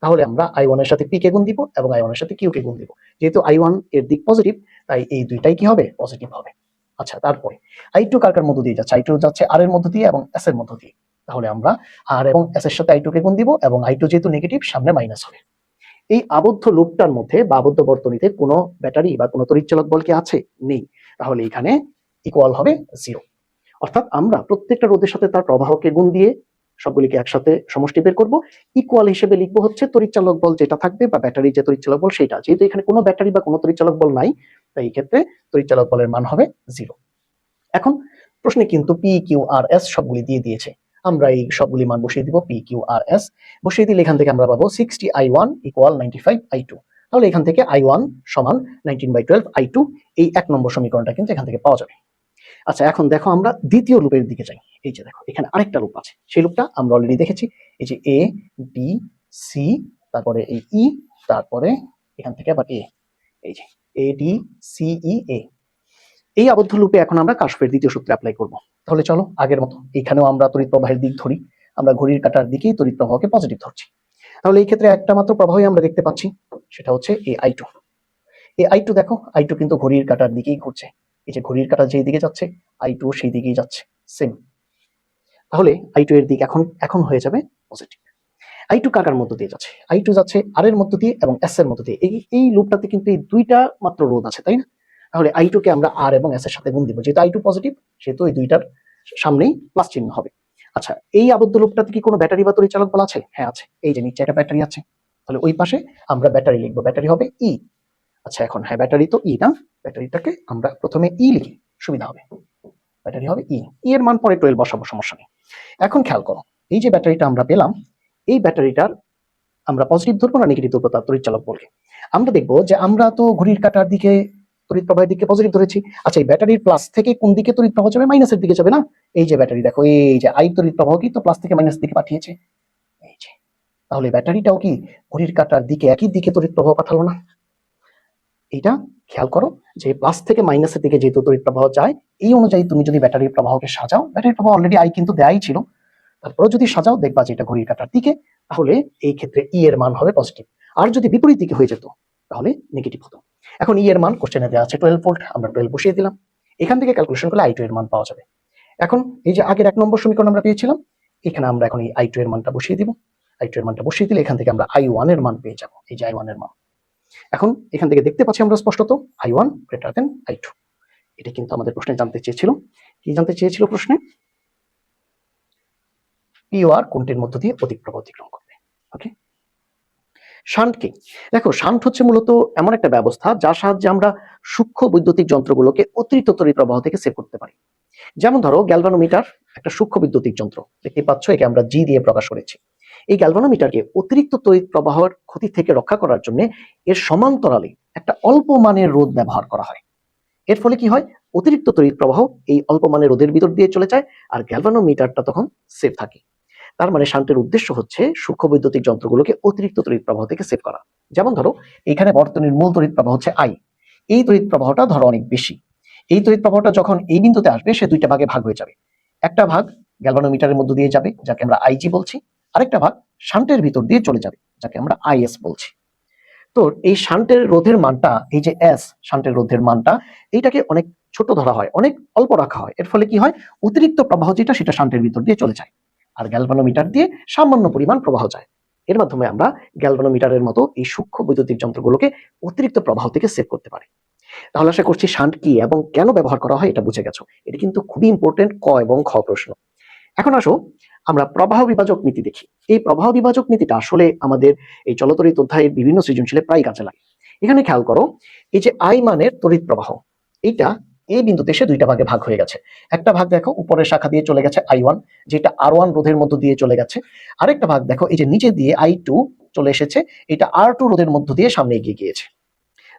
তাহলে আমরা I1 এর সাথে P কে গুণ দিব এবং I1 এর সাথে Q কে গুণ দিব। যেহেতু I1 এর দিক পজিটিভ, তাই এই দুইটাই কি হবে? পজিটিভ হবে। আচ্ছা, তারপরে I2 কার কার মধ্য দিয়ে যাচ্ছে? I2 যাচ্ছে R এর মধ্য দিয়ে এবং S এর মধ্য দিয়ে, তাহলে আমরা R এবং S এর সাথে I2 কে গুণ দিব এবং I2 যেহেতু নেগেটিভ, সামনে মাইনাস হবে। এই আবদ্ধ লুপটার মধ্যে বা আবদ্ধ বর্তনীতে কোনো ব্যাটারি বা কোনো তড়িৎচালক বল কি আছে? নেই। তাহলে এখানে ইকুয়াল হবে 0। অর্থাৎ আমরা প্রত্যেকটা রোধের সাথে তার প্রবাহকে গুণ দিয়ে সবগুলিকে একসাথে সমষ্টি বের করব। ইকুয়াল হিসেবে লিখবো হচ্ছে তড়িৎচালক বল যেটা থাকবে বা ব্যাটারি যে তড়িৎচালক বল সেটা। যেহেতু এখানে কোনো ব্যাটারি বা কোনো তড়িৎচালক বল নাই, তাই এই ক্ষেত্রে তড়িৎচালক বলের মান হবে 0। এখন প্রশ্নে কিন্তু P, Q, R, S সবগুলি দিয়ে দিয়েছে। আমরা এই সবগুলি মান বসিয়ে দিব পি কিউ আর এস, বসিয়ে দিলে এখান থেকে আমরা পাবো 60I1 = 95I2। তাহলে এখান থেকে I1 সমান 19/12I2, এই 1 নম্বর সমীকরণটা কিন্তু এখান থেকে পাওয়া যাবে। আচ্ছা, এখন দেখো আমরা দ্বিতীয় লুপের দিকে যাই। এই যে দেখো এখানে আরেকটা লুপ আছে, সেই লুপটা আমরা অলরেডি দেখেছি। এই যে এ বি সি, তারপরে এই ই, তারপরে এখান থেকে আবার এ, এই যে এ ডি সি ই এ। এই আবদ্ধ লুপে এখন আমরা কারশফের দ্বিতীয় সূত্র অ্যাপ্লাই করব। তাহলে চলো আগের মতো এখানেও আমরা তড়িৎ প্রবাহের দিক ধরি, আমরা ঘড়ির কাঁটার দিকেই তড়িৎ প্রবাহকে পজিটিভ ধরছি। তাহলে এই ক্ষেত্রে একটা মাত্র প্রবাহই আমরা দেখতে পাচ্ছি, সেটা হচ্ছে এই আই টু। এই আই টু দেখো, আই টু কিন্তু ঘড়ির কাঁটার দিকেই ঘুরছে। এই যে ঘড়ির কাঁটা যেই দিকে যাচ্ছে আই টু সেই দিকেই যাচ্ছে, সেম। তাহলে আই টু এর দিক এখন হয়ে যাবে পজিটিভ। আই টু কাকার মধ্য দিয়ে যাচ্ছে, আই টু যাচ্ছে আর এর মধ্য দিয়ে এবং এস এর মধ্য দিয়ে। এই লুপটাতে কিন্তু এই দুইটা মাত্র রোধ আছে, তাই না? তাহলে আই টু কে আমরা আর এবং এস এর সাথে গুণ দিব, যেহেতু আই টু পজিটিভ সেহেতু এই দুইটার সামনেই প্লাস চিহ্ন হবে। আচ্ছা, এই আবদ্ধ লুপটাতে কি কোনো ব্যাটারি বা তড়িৎচালক বল আছে? হ্যাঁ আছে, এই যে নিচে একটা ব্যাটারি আছে। তাহলে ওই পাশে আমরা ব্যাটারি লিখবো, ব্যাটারি হবে ই। আচ্ছা, এখন হ্যাঁ ব্যাটারি তো ই না, ব্যাটারিটাকে আমরা প্রথমে ই লিখি, সুবিধা হবে। ব্যাটারি হবে ই, এর মান পরে 12 বসাবো, সমস্যা নেই। এখন খেয়াল করো, এই যে ব্যাটারিটা আমরা পেলাম, এই ব্যাটারিটার আমরা পজিটিভ ধরবো না নেগেটিভ ধরবো তার তড়িৎচালক বলকে? আমরা দেখবো যে আমরা তো ঘড়ির কাঁটার দিকে তড়িৎ প্রবাহের দিকে পজিটিভ ধরেছি। আচ্ছা, এই ব্যাটারির প্লাস থেকে কোন দিকে তড়িৎ প্রবাহ যাবে? মাইনাসের দিকে যাবে না? এই যে ব্যাটারি দেখো, এই যে আই তড়িৎ প্রবাহ কি তো প্লাস থেকে মাইনাস দিকে পাঠিয়েছে, এই যে। তাহলে ব্যাটারিটাও কি ঘড়ির কাঁটার দিকে একই দিকে তড়িৎ প্রবাহ পাঠালো না? এইটা খেয়াল করো যে প্লাস থেকে মাইনাসের দিকে যেহেতু তড়িৎ প্রবাহ যায়, এই অনুযায়ী তুমি যদি ব্যাটারির প্রবাহকে সাজাও, ব্যাটারির প্রবাহ অলরেডি আই কিন্তু দেয়াই ছিল, তারপরে যদি সাজাও দেখবা যে এটা ঘড়ির কাঁটার দিকে, তাহলে এই ক্ষেত্রে ই এর মান হবে পজিটিভ। আর যদি বিপরীত দিকে হয়ে যেত তাহলে নেগেটিভ হতো। এখন ই এর মান কোশ্চেনে দেওয়া আছে 12 ভোল্ট, আমরা 12 বসিয়ে দিলাম। এখান থেকে ক্যালকুলেশন করলে আই টু এর মান পাওয়া যাবে। এখন এই যে আগের 1 নম্বর সমীকরণ আমরা পেয়েছিলাম, এখানে আমরা এখন এই আই টু এর মানটা বসিয়ে দিব। আই টু এর মানটা বসিয়ে দিলে এখান থেকে আমরা I1 এর মান পেয়ে যাবো, এই যে I1 এর মান। এখন এখান থেকে দেখতে পাচ্ছি আমরা স্পষ্টত I1 গ্রেটার দেন I2। এটা কিন্তু আমাদের প্রশ্নে জানতে চেয়েছিল। কি জানতে চেয়েছিল প্রশ্নে? পিওআর কোনটির মধ্য দিয়ে অধিক প্রবাহ অতিক্রম করবে। ওকে, শান্ট কি? দেখো, শান্ট হচ্ছে মূলত এমন একটা ব্যবস্থা যার সাহায্যে আমরা সূক্ষ্ম বৈদ্যুতিক যন্ত্রগুলোকে অতিরিক্ত তড়িৎ প্রবাহ থেকে সেভ করতে পারি। যেমন ধরো গ্যালভানোমিটার একটা সূক্ষ্ম বৈদ্যুতিক যন্ত্র, দেখতে পাচ্ছ একে আমরা জি দিয়ে প্রকাশ করেছি। এই গ্যালভানোমিটারকে অতিরিক্ত তড়িৎ প্রবাহের ক্ষতি থেকে রক্ষা করার জন্য এর সমান্তরালে একটা অল্প মানের রোধ ব্যবহার করা হয়। এর ফলে কি হয়? অতিরিক্ত তড়িৎ প্রবাহ এই অল্প মানের রোধের ভিতর দিয়ে চলে যায়, আর গ্যালভানোমিটারটা তখন সেভ থাকে। তার মানে শান্টের উদ্দেশ্য হচ্ছে সূক্ষ্ম বৈদ্যুতিক যন্ত্রগুলোকে অতিরিক্ত তড়িৎ প্রবাহ থেকে সেভ করা। যেমন ধরো এখানে বর্তনীর মূল তড়িৎ প্রবাহ হচ্ছে আই, এই তড়িৎ প্রবাহটা ধরো অনেক বেশি। এই তড়িৎ প্রবাহটা যখন এই বিন্দুতে আসবে সে দুইটা ভাগে ভাগ হয়ে যাবে। একটা ভাগ গ্যালভানোমিটারের মধ্য দিয়ে যাবে, যাকে আমরা আইজি বলছি, আরেকটা ভাগ শান্টের ভিতর দিয়ে চলে যাবে, যাকে আমরা আইএস বলছি। তো এই শান্টের রোধের মানটা, এই যে এস শান্টের রোধের মানটা, এইটাকে অনেক ছোট ধরা হয়, অনেক অল্প রাখা হয়। এর ফলে কি হয়? অতিরিক্ত প্রবাহ যেটা সেটা শান্টের ভিতর দিয়ে চলে যায়, আর গ্যালভানোমিটার দিয়ে সামান্য পরিমাণ প্রবাহ যায়। এর মাধ্যমে আমরা গ্যালভানোমিটারের মতো এই সূক্ষ্ম বৈদ্যুতিক যন্ত্রগুলোকে অতিরিক্ত প্রবাহ থেকে সেভ করতে পারি। তাহলে আশা করছি শান্ট কি এবং কেন ব্যবহার করা হয় এটা বুঝে গেছো। এটা কিন্তু খুবই ইম্পর্টেন্ট ক এবং খ প্রশ্ন। এখন আসো আমরা প্রবাহ বিভাজক নীতি দেখি। এই প্রবাহ বিভাজক নীতিটা আসলে আমাদের এই চলতরিৎ অধ্যায়ের বিভিন্ন সৃজনশীলে প্রায় কাজে লাগে। এখানে খেয়াল করো, এই যে আই মানের তড়িৎ প্রবাহ, এইটা এই বিন্দুতে এসে দুইটা ভাগে ভাগ হয়ে গেছে। একটা ভাগ দেখো উপরের শাখা দিয়ে চলে গেছে I1, যেটা R1 রোধের মধ্য দিয়ে চলে গেছে। আরেকটা ভাগ দেখো এই যে নিচে দিয়ে I2 চলে এসেছে, এটা R2 রোধের মধ্য দিয়ে সামনে এগিয়ে গিয়েছে।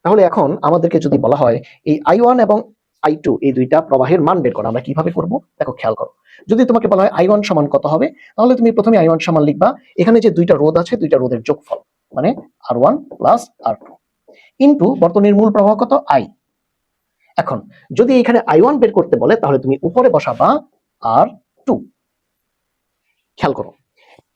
তাহলে এখন আমাদেরকে যদি বলা হয় এই I1 এবং I2 এই দুইটা প্রবাহের মান বের করা, আমরা কিভাবে করব? দেখো খেয়াল করো, যদি তোমাকে বলা হয় I1 সমান কত হবে, তাহলে তুমি প্রথমে I1 সমান লিখবা এখানে যে দুইটা রোধ আছে দুইটা রোধের যোগফল, মানে R1 প্লাস R2 ইনটু বর্তনীর মূল প্রবাহ কত? I। এখন যদি এখানে I1 বের করতে বলে তাহলে তুমি উপরে বসাবা R2। খেয়াল করো,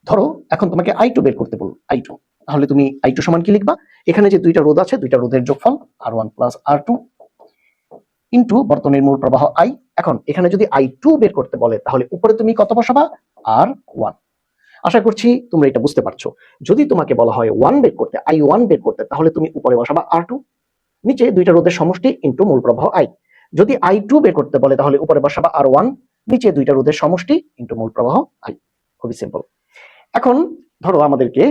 ধরো এখন তোমাকে I2 বের করতে বলল, I2, তাহলে তুমি I2 সমান কি লিখবা? এখানে যে দুইটা রোধ আছে দুইটা রোধের যোগফল R1 প্লাস R2 ইনটু বর্তনীর মূল প্রবাহ I। এখন এখানে যদি I2 বের করতে বলে তাহলে উপরে তুমি কত বসাবা? R1। আশা করছি তোমরা এটা বুঝতে পারছো। যদি তোমাকে বলা হয় 1 বের করতে, I1 বের করতে, তাহলে তুমি উপরে বসাবা R2, নিচে দুইটা রোধের সমষ্টি ইনটু মূল প্রবাহ I। যদি I2 বের করতে বলে তাহলে উপরে বসাবা R1, নিচে দুইটা রোধের সমষ্টি ইনটু মূল প্রবাহ I। খুবই সিম্পল। এখন ধরো আমাদেরকে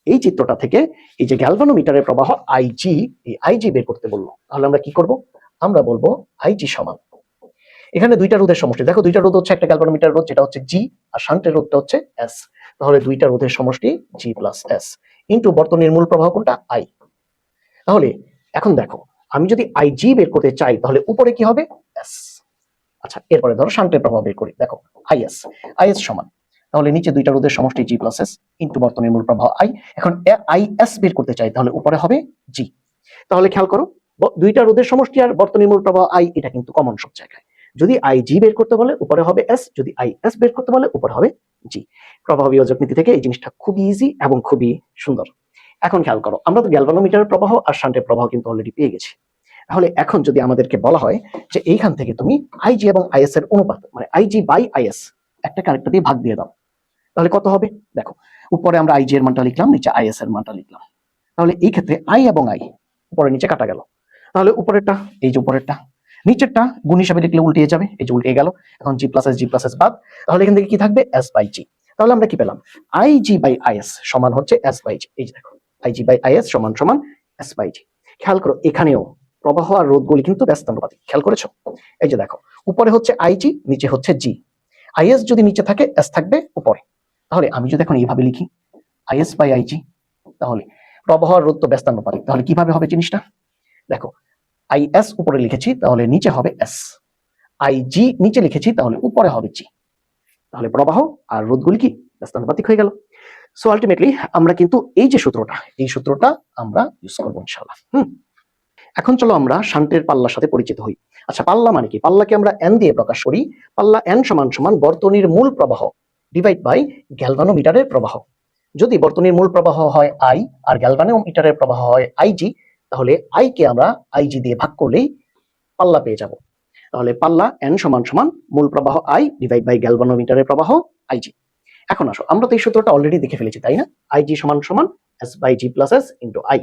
এই চিত্রটা থেকে এই যে গ্যালভানোমিটারের প্রবাহ IG, এই IG বের করতে বললো, তাহলে আমরা কি করব? আমরা বলবো IG সমান এখানে দুইটা রোধের সমষ্টি, দেখো দুইটা রোধ হচ্ছে একটা গ্যালভানোমিটার রোধ যেটা হচ্ছে জি, আর শান্টের রোধটা হচ্ছে এস। তাহলে দুইটা রোধের সমষ্টি জি প্লাস এস ইন্টু বর্তনীর মূল প্রবাহ কোনটা, আই। তাহলে এখন দেখো আমি যদি আই জি বের করতে চাই তাহলে উপরে কি হবে, এস। আচ্ছা, এরপরে ধরো শান্টের প্রবাহ বের করি, দেখো আইএস, আইএস সমান, তাহলে নিচে দুইটা রোধের সমষ্টি জি প্লাস এস ইন্টু বর্তনীর মূল প্রবাহ আই। এখন আইএস বের করতে চাই তাহলে উপরে হবে জি। তাহলে খেয়াল করো দুইটা রোধের সমষ্টি আর বর্তনীর মূল প্রবাহ আই, এটা কিন্তু কমন সব জায়গায়। যদি আই জি বের করতে বলে উপরে হবে এস, যদি আই এস বের করতে বলে উপরে হবে জি। প্রবাহ বিয়োজক নীতি থেকে এই জিনিসটা খুবই ইজি এবং খুবই সুন্দর। এখন খেয়াল করো আমরা তো গ্যালভানোমিটারের প্রবাহ আর শান্টের প্রবাহ কিন্তু অলরেডি পেয়ে গেছি। তাহলে এখন যদি আমাদেরকে বলা হয় যে এইখান থেকে তুমি আইজি এবং আইএস এর অনুপাত, মানে আইজি বাই আইএস একটা আরেকটা দিয়ে ভাগ দিয়ে দাও, তাহলে কত হবে, দেখো উপরে আমরা আইজি এর মানটা লিখলাম, নিচে আইএস এর মানটা লিখলাম। তাহলে এই ক্ষেত্রে আই এবং আই উপরে নিচে কাটা গেল, তাহলে উপরেরটা এই যে উপরেরটা, নিচেরটা গুণ হিসাবে লিখলে উল্টিয়ে যাবে, এই যে উল্টে গেল। এখন জি প্লাস এস বাদ, তাহলে এখান থেকে কি থাকবে, এস বাই জি। তাহলে আমরা কি পেলাম, আইজি বাই আইএস সমান হচ্ছে এস বাই জি। এই যে দেখো আইজি বাই আইএস সমান সমান এস বাই জি। খেয়াল করো এখানেও প্রবাহ আর রোধগুলি কিন্তু ব্যস্তানুপাতিক, খেয়াল করেছো? এই যে দেখো উপরে হচ্ছে আইজি, নিচে হচ্ছে জি। আইএস যদি নিচে থাকে এস থাকবে উপরে। তাহলে আমি যদি এখন এইভাবে লিখি আইএস বাই আইজি, তাহলে প্রবাহ আর রোধ তো ব্যস্তানুপাতিক, তাহলে কিভাবে হবে জিনিসটা, দেখো আইএস উপরে লিখেছি তাহলে নিচে হবে এস, আইজি নিচে লিখেছি তাহলে উপরে হবে জি। তাহলে প্রবাহ আর রোধগুলি কি ব্যস্তানুপাতিক হয়ে গেল। সো আলটিমেটলি আমরা কিন্তু এই যে সূত্রটা, এই সূত্রটা আমরা ইউজ করবো ইনশাআল্লাহ। এখন চলো আমরা শান্টের পাল্লার সাথে পরিচিত হই। আচ্ছা, পাল্লা মানে কি, পাল্লাকে আমরা এন দিয়ে প্রকাশ করি। পাল্লা এন সমান সমান বর্তনীর মূল প্রবাহ ডিভাইড বাই গ্যালভানোমিটারের প্রবাহ। যদি বর্তনীর মূল প্রবাহ হয় আই আর গ্যালভানোমিটারের প্রবাহ হয় আইজি, তাহলে আই কে আমরা আইজি দিয়ে ভাগ করলেই পাল্লা পেয়ে যাব। তাহলে পাল্লা এন সমান সমান মূল প্রবাহ আই ডিভাইড বাই গ্যালভানোমিটারের প্রবাহ আইজি। এখন আসো, আমরা তো এই সূত্রটা অলরেডি দেখে ফেলেছি তাই না, আইজি সমান সমান S by G plus S into I.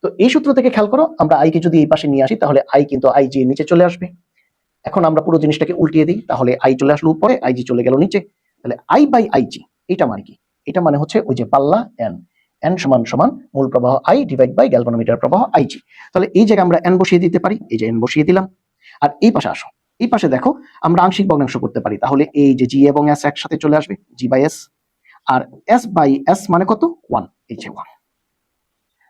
তো এই সূত্র থেকে খেয়াল করো আমরা আই কে যদি এই পাশে নিয়ে আসি তাহলে আই কিন্তু আই জি নিচে চলে আসবে। এখন আমরা পুরো জিনিসটাকে উল্টিয়ে দিই, তাহলে আই চলে আসলো উপরে, আই জি চলে গেল নিচে। তাহলে আই বাই আই জি, এটা মানে কি, এটা মানে হচ্ছে ওই যে পাল্লা এন, এন সমান সমান মূল প্রবাহ আই ডিভাইড বাই গ্যালভানোমিটার প্রবাহ আইজি। তাহলে এই জায়গায় আমরা এন বসিয়ে দিতে পারি, এই যে এন বসিয়ে দিলাম। আর এই পাশে আসো, এই পাশে দেখো আমরা আংশিক ভগ্নাংশ করতে পারি, তাহলে এই যে জি এবং এস একসাথে চলে আসবে, জি বাই এস। আর এস বাই এস মানে কত, ওয়ান, এই যে ওয়ান।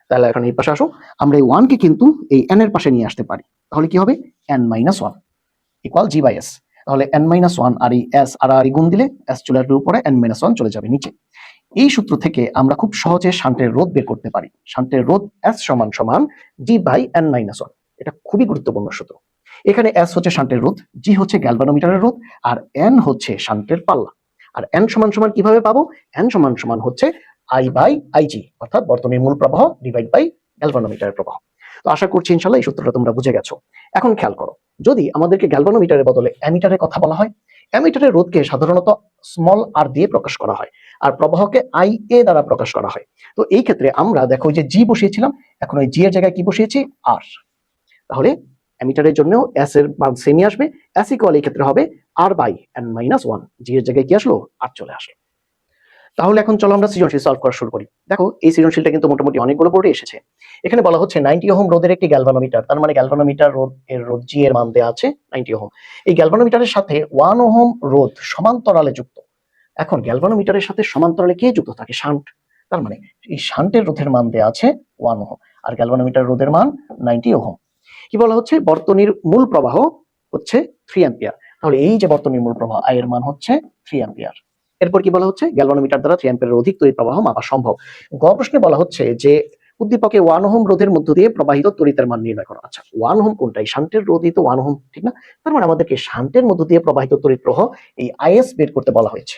তাহলে এখন এই পাশে আসো, আমরা এই ওয়ানকে কিন্তু এই এন এর পাশে নিয়ে আসতে পারি, তাহলে কি হবে, N minus one equal G by S. তাহলে এন মাইনাস ওয়ান আর এই এস আর গুণ দিলে এস চলে আসবে উপরে, এন মাইনাস ওয়ান চলে যাবে নিচে। এই সূত্র থেকে আমরা খুব সহজে শান্টের রোধ বের করতে পারি। শান্টের রোধ এস সমান সমান জি বাই এন মাইনাস ওয়ান। এটা খুবই গুরুত্বপূর্ণ সূত্র। এখানে এস হচ্ছে শান্টের রোধ, জি হচ্ছে গ্যালভানোমিটারের রোধ, আর এন হচ্ছে শান্টের পাল্লা। আর এন সমান সমান কিভাবে পাবো, এন সমান সমান হচ্ছে আই বাই আইজি, অর্থাৎ বর্তনীর মূল প্রবাহ ডিভাইড বাই গ্যালভানোমিটারের প্রবাহ। তো আশা করছি ইনশাআল্লাহ এই সূত্রটা তোমরা বুঝে গেছো। এখন খেয়াল করো, যদি আমাদেরকে গ্যালভানোমিটারের বদলে অ্যামিটারের কথা বলা হয়, অ্যামিটারের রোধকে সাধারণত স্মল আর দিয়ে প্রকাশ করা হয়, আর প্রবাহকে আই এ দ্বারা প্রকাশ করা হয়। তো এই ক্ষেত্রে আমরা দেখো যে জি বসিয়েছিলাম, এখন ওই জি এর জায়গায় কি বসিয়েছি, আর। তাহলে অ্যামিটারের জন্য এস এর মান সেমই আসবে, এস ইকুয়াল এই ক্ষেত্রে হবে আর বাই এন মাইনাস ওয়ান। জি এর জায়গায় কি আসলো, আর চলে আসলো। তাহলে এখন চলো আমরা সৃজনশীল সলভ করা শুরু করি। দেখো এই সৃজনশীলটা কিন্তু মোটামুটি অনেকগুলো বোর্ডে এসেছে। এখানে বলা হচ্ছে 90 ওহম রোধের একটি গ্যালভানোমিটার, তার মানে গ্যালভানোমিটার রোধ এর রোধ জি এর মান দেওয়া আছে 90 ওহম। এই গ্যালভানোমিটারের সাথে 1 ওহম রোধ সমান্তরালে যুক্ত। এখন গ্যালভানোমিটারের সাথে সমান্তরালে কে যুক্ত থাকে, শান্ট। তার মানে এই শান্টের রোধের মান দেওয়া আছে 1 ওহম, আর গ্যালভানোমিটার রোধের মান 90 ওহম। কি বলা হচ্ছে, বর্তনীর মূল প্রবাহ হচ্ছে 3 অ্যাম্পিয়ার। তাহলে এই যে বর্তনীর মূল প্রবাহ আই এর মান হচ্ছে 3 অ্যাম্পিয়ার। এরপর কি বলা হচ্ছে, গ্যালভানোমিটার দ্বারা 3 অ্যাম্পিয়ারের অধিক তড়িৎ প্রবাহ মাপা সম্ভব। গ প্রশ্নে বলা হচ্ছে যে উদ্দীপকে 1 ওহম রোধের মধ্য দিয়ে প্রবাহিত তড়িতের মান নির্ণয় করো। আচ্ছা, 1 ওহম কোনটাই, শান্টের রোধই তো 1 ওহম, ঠিক না? তার মানে আমাদেরকে শান্টের মধ্য দিয়ে প্রবাহিত তড়িৎ প্রবাহ এই আইএস বের করতে বলা হয়েছে।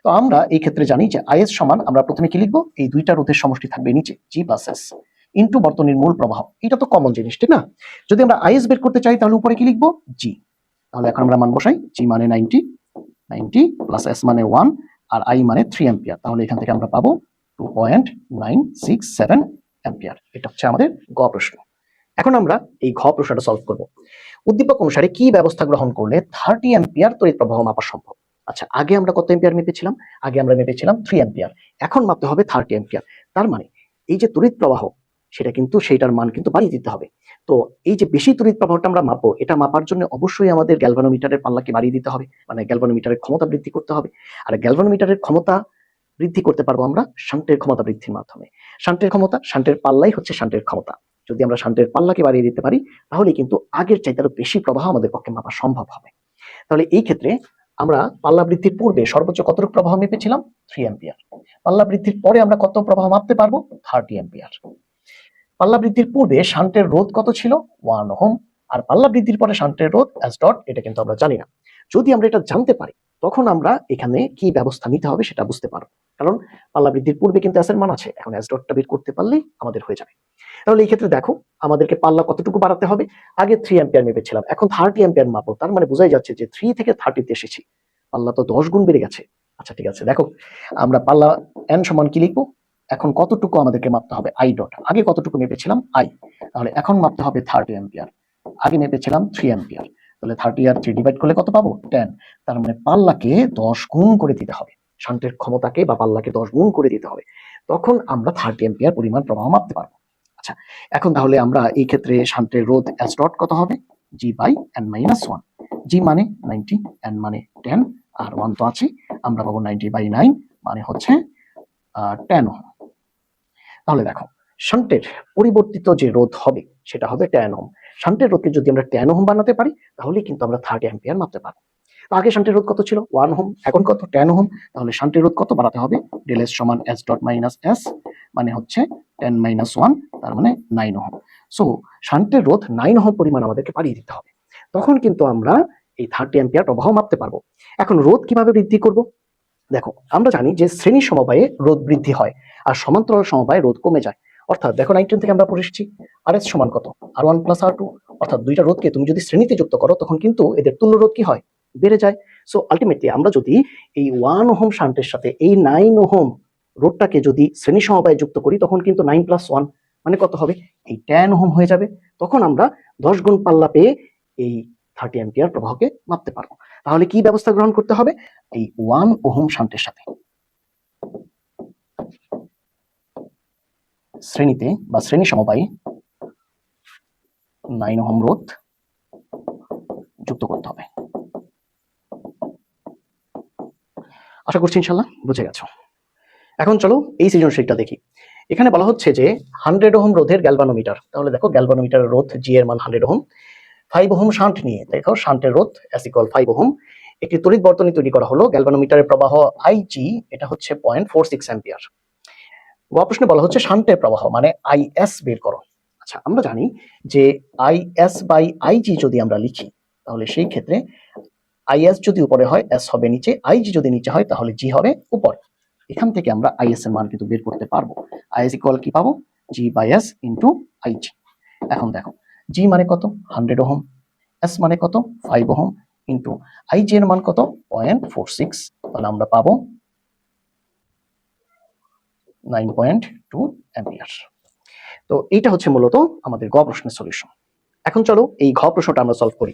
তো আমরা এই ক্ষেত্রে জানি যে আইএস সমান, আমরা প্রথমে কি লিখবো, এই দুইটা রোধের সমষ্টি থাকবে নিচে জি প্লাস এস ইন্টু বর্তনীর মূল প্রবাহ। এটা তো কমন জিনিস, ঠিক না? যদি আমরা আইএস বের করতে চাই তাহলে উপরে কি লিখবো, জি। তাহলে এখন আমরা মান বসাই, জি মানে 90 প্লাস এস মানে 1 আর আই মানে 3 অ্যাম্পিয়ার। তাহলে এখান থেকে আমরা পাবো 2.967 অ্যাম্পিয়ার। এটা হচ্ছে আমাদের গ প্রশ্ন। এখন আমরা এই ঘ প্রশ্নটা সলভ করব। উদ্দীপক অনুসারে কি ব্যবস্থা গ্রহণ করলে 30 অ্যাম্পিয়ার তড়িৎ প্রবাহ মাপা সম্ভব? আচ্ছা, আগে আমরা কত অ্যাম্পিয়ার মেপেছিলাম, আগে আমরা মেপেছিলাম 3 অ্যাম্পিয়ার, এখন মাপতে হবে 30 অ্যাম্পিয়ার। তার মানে এই যে তড়িৎ প্রবাহ সেটা কিন্তু সেইটার মান কিন্তু বাড়িয়ে দিতে হবে। তো এই যে বেশি তড়িৎ প্রবাহটা আমরা মাপবো, এটা মাপার জন্য অবশ্যই আমাদের গ্যালভানোমিটারের পাল্লাকে বাড়িয়ে দিতে হবে, মানে গ্যালভানোমিটারের ক্ষমতা বৃদ্ধি করতে হবে। আর গ্যালভানোমিটারের ক্ষমতা বৃদ্ধি করতে পারবো আমরা শান্টের ক্ষমতা বৃদ্ধির মাধ্যমে। শান্টের পাল্লাই হচ্ছে শান্টের ক্ষমতা। যদি আমরা শান্টের পাল্লাকে বাড়িয়ে দিতে পারি, তাহলে কিন্তু আগের চাইতে আরো বেশি প্রবাহ আমাদের পক্ষে মাপা সম্ভব হবে। তাহলে এই ক্ষেত্রে আমরা পাল্লা বৃদ্ধির পূর্বে সর্বোচ্চ কতটুকু প্রবাহ মেপেছিলাম? 3 অ্যাম্পিয়ার। পাল্লা বৃদ্ধির পরে আমরা কত প্রবাহ মাপতে পারবো? 30 অ্যাম্পিয়ার। পাল্লা বৃদ্ধির পূর্বে শান্টের রোধ কত ছিল? 1 ওহম। আর পাল্লা বৃদ্ধির পরে শান্টের রোধ এস ডট, এটা কিন্তু আমরা জানি না। যদি আমরা এটা জানতে পারি, তখন আমরা এখানে কি ব্যবস্থা নিতে হবে সেটা বুঝতে পারবো। কারণ পাল্লা বৃদ্ধির পূর্বে কিন্তু এস এর মান আছে, এখন এস ডটটা বের করতে পারলেই আমাদের হয়ে যাবে। তাহলে এই ক্ষেত্রে দেখো আমাদেরকে পাল্লা কতটুকু বাড়াতে হবে। আগে 3 অ্যাম্পিয়ার মেপেছিলাম, এখন 30 অ্যাম্পিয়ার মাপো। তার মানে বোঝাই যাচ্ছে যে 3 থেকে 30 তে এসেছি, পাল্লা তো 10 গুণ বেড়ে গেছে। আচ্ছা ঠিক আছে, দেখো আমরা পাল্লা এন সমান কি লিখবো? এখন কতটুকু আমাদেরকে মাপতে হবে? I dot. আগে কতটুকু মেপেছিলাম? আই। তাহলে এখন মাপতে হবে 30 অ্যাম্পিয়ার। আগে মেপেছিলাম 3 অ্যাম্পিয়ার। তাহলে 30 আর 3 ডিভাইড করলে কত পাবো? 10। তার মানে পাল্লাকে 10 গুণ করে দিতে হবে, শান্টের ক্ষমতাকে বা পাল্লাকে 10 গুণ করে দিতে হবে, তখন আমরা 30 অ্যাম্পিয়ার পরিমাণ প্রবাহ মাপতে পারবো। আচ্ছা, এখন তাহলে আমরা এই ক্ষেত্রে শান্টের রোধ এস ডট কত হবে? জি বাই এন মাইনাস 1। জি মানে 90, এন মানে 10, আর 1 তো আছে, আমরা পাবো 90/9, মানে হচ্ছে 10 ওহম। তাহলে দেখো শান্টের পরিবর্তিত যে রোধ হবে সেটা হবে 10 ওহম। শান্টের রোধকে যদি আমরা 10 ওহম বানাতে পারি, তাহলে কিন্তু আমরা 30 অ্যাম্পিয়ার মাপতে পারবো। আগে শান্টের রোধ কত ছিল? 1 ওহম, এখন কত? 10 ওহম। তাহলে শান্টের রোধ কত বাড়াতে হবে? ডেল এস সমান এস ডট মাইনাস এস, মানে হচ্ছে 10 মাইনাস 1, তার মানে 9 ওহম। সো শান্টের রোধ 9 ওহম পরিমাণ আমাদেরকে বাড়িয়ে দিতে হবে, তখন কিন্তু আমরা এই 30 অ্যাম্পিয়ার প্রবাহ মাপতে পারবো। এখন রোধ কিভাবে বৃদ্ধি করব? দেখো আমরা জানি যে শ্রেণী সমবায়ে রোধ বৃদ্ধি হয় আর সমান্তরাল সমবায়ে রোধ কমে যায়। অর্থাৎ দেখো 19 থেকে আমরা পড়ে এসেছি আর এস সমান কত? আর ওয়ান প্লাস আর টু। অর্থাৎ দুইটা রোধকে তুমি যদি শ্রেণীতে যুক্ত করো, তখন কিন্তু এদের তুল্য রোধ কি হয়? বেড়ে যায়। সো আলটিমেটলি আমরা যদি এই 1 ওহম শান্টের সাথে এই 9 ওহম রোধটাকে যদি শ্রেণী সমবায়ে যুক্ত করি, তখন কিন্তু 9 প্লাস 1 মানে কত হবে? এই 10 ওহম হয়ে যাবে। তখন আমরা 10 গুণ পাল্লা পেয়ে এই 30 অ্যাম্পিয়ার প্রবাহকে মাপতে পারবো। তাহলে কি ব্যবস্থা গ্রহণ করতে হবে? এই 1 ওহম শান্টের সাথে শ্রেণীতে বা শ্রেণী সমবায়ে 9 ওহম রোধ যুক্ত করতে হবে। আশা করছি ইনশাআল্লাহ বুঝে গেছো। এখন চলো এই সৃজনশীলটা দেখি। এখানে বলা হচ্ছে যে 100 ওহম রোধের গ্যালভানোমিটার। তাহলে দেখো গ্যালভানোমিটারের রোধ জি এর মান 100 ওহম। 5 ওহম শান্ট নিয়ে দেখো শান্টের রোধ এস ইকুয়াল 5 ওহম। একটি তড়িৎ বর্তনী তৈরি করা হলো। গ্যালভানোমিটারের প্রবাহ আইজি, এটা হচ্ছে 0.46 অ্যাম্পিয়ার। প্রশ্নে বলা হচ্ছে শান্টের প্রবাহ মানে আইএস বের করো। আচ্ছা, আমরা জানি যে আইএস বাই আইজি যদি আমরা লিখি, তাহলে সেই ক্ষেত্রে আইএস যদি উপরে হয় এস হবে নিচে, আইজি যদি নিচে হয় তাহলে জি হবে উপর। এখান থেকে আমরা আইএস এর মান কিন্তু বের করতে পারবো। আইএস ইকুয়াল কি পাবো? জি বাই এস ইন্টু আইজি। এখন দেখো জি মানে কত? 100 ওহম, এস মানে কত? 5 ওহম, ইন্টু আইজি এর মান কত? 0.46। তাহলে আমরা পাবো 9.2 অ্যাম্পিয়ার। তো এইটা হচ্ছে মূলত আমাদের গ প্রশ্নের সলিউশন। এখন চলো এই ঘ প্রশ্নটা আমরা সলভ করি।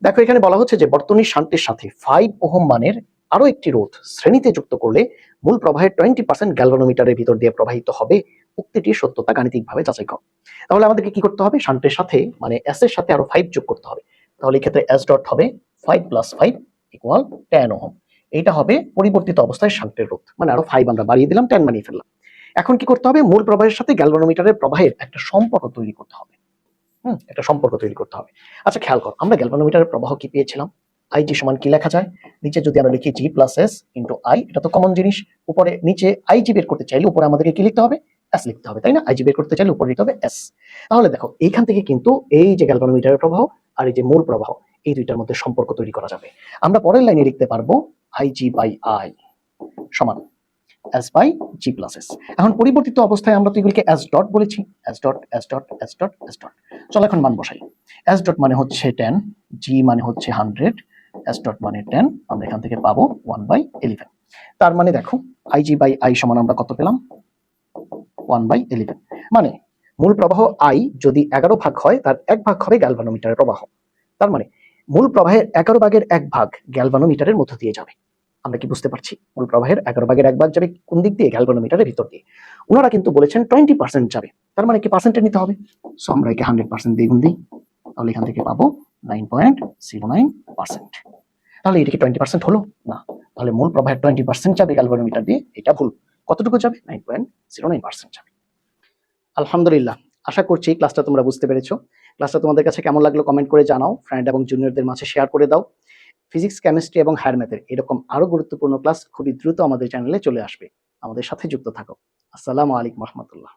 দেখো এখানে বলা হচ্ছে যে বর্তনীর শান্তির সাথে 5 ওহম মানের আরো একটি রোধ শ্রেণীতে যুক্ত করলে মূল প্রবাহের 20% গ্যালভানোমিটারের ভিতর দিয়ে প্রবাহিত হবে। উক্তিটির সত্যতা গাণিতিকভাবে যাচাই করো। তাহলে আমাদেরকে কি করতে হবে? শান্টের সাথে মানে এস এর সাথে আরো 5 যোগ করতে হবে। তাহলে এই ক্ষেত্রে এস ডট হবে 5 প্লাস 5 ইকুয়াল 10 ওহম। এইটা হবে পরিবর্তিত অবস্থায় শান্টের রোধ, মানে আরো 5 আমরা বাড়িয়ে দিলাম, 10 বানিয়ে ফেললাম। এখন কি করতে হবে? মূল প্রবাহের সাথে গ্যালভানোমিটারের প্রবাহের একটা সম্পর্ক তৈরি করতে হবে। একটা সম্পর্ক তৈরি করতে হবে। আচ্ছা খেয়াল করো, আমরা গ্যালভানোমিটারের প্রবাহ কি পেয়েছিলাম? আইজি সমান কি লেখা যায়? নিচে যদি আমরা লিখি জি প্লাস এস ইন্টু আই, এটা তো কমন জিনিস। উপরে নিচে আইজি বের করতে চাইলে উপরে আমাদেরকে কি লিখতে হবে? এস লিখতে হবে, তাই না? আইজি বের করতে চাইলে উপরে লিখতে হবে এস। তাহলে দেখো এইখান থেকে কিন্তু এই যে গ্যালভানোমিটারের প্রবাহ আর এই যে মূল প্রবাহ, এই দুইটার মধ্যে সম্পর্ক তৈরি করা যাবে। আমরা পরের লাইনে লিখতে পারবো আইজি বাই আই সমান S by G plus S. এখন পরিবর্তিত অবস্থায় আমরা তো এগুলিকে এস ডট বলেছি, S dot S dot S dot S dot. চলো এখন মান বসাই। এস ডট মানে হচ্ছে 10, জি মানে হচ্ছে 100, এস ডট মানে 10, আমরা এখান থেকে পাবো 1/11। তার মানে দেখো আইজি বাই আই সমান আমরা কত পেলাম? 1/11। মানে মূল প্রবাহ আই যদি 11 ভাগ হয়, তার 1 ভাগ হবে গ্যালভানোমিটারের প্রবাহ। তার মানে মূল প্রবাহের 11 ভাগের 1 ভাগ গ্যালভানোমিটারের মধ্য দিয়ে যাবে। আমরা কি বুঝতে পারছি? মূল প্রবাহের 11 ভাগের 1 ভাগ যাবে কোন দিক দিয়ে? গ্যালভানোমিটারের ভিতর দিয়ে। ওনারা কিন্তু বলেছেন 20% যাবে, তার মানে কি পার্সেন্টে নিতে হবে। সো আমরা একে 100% দিয়ে গুণ দিই, তাহলে এখান থেকে পাবো 9.09%। তাহলে এটা কি 20% হলো না? তাহলে মূল প্রবাহের 20% যাবে গ্যালভানোমিটার দিয়ে, এটা ভুল। কতটুকু যাবে? 9.09% যাবে। আলহামদুলিল্লাহ, আশা করছি ক্লাসটা তোমরা বুঝতে পেরেছো। ক্লাসটা তোমাদের কাছে কেমন লাগলো কমেন্ট করে জানাও, ফ্রেন্ড এবং জুনিয়রদের মাঝে শেয়ার করে দাও। ফিজিক্স, কেমিস্ট্রি এবং হায়ার ম্যাথের এরকম আরো গুরুত্বপূর্ণ ক্লাস খুবই দ্রুত আমাদের চ্যানেলে চলে আসবে। আমাদের সাথে যুক্ত থাকো। আসসালামু আলাইকুম রহমতুল্লাহ।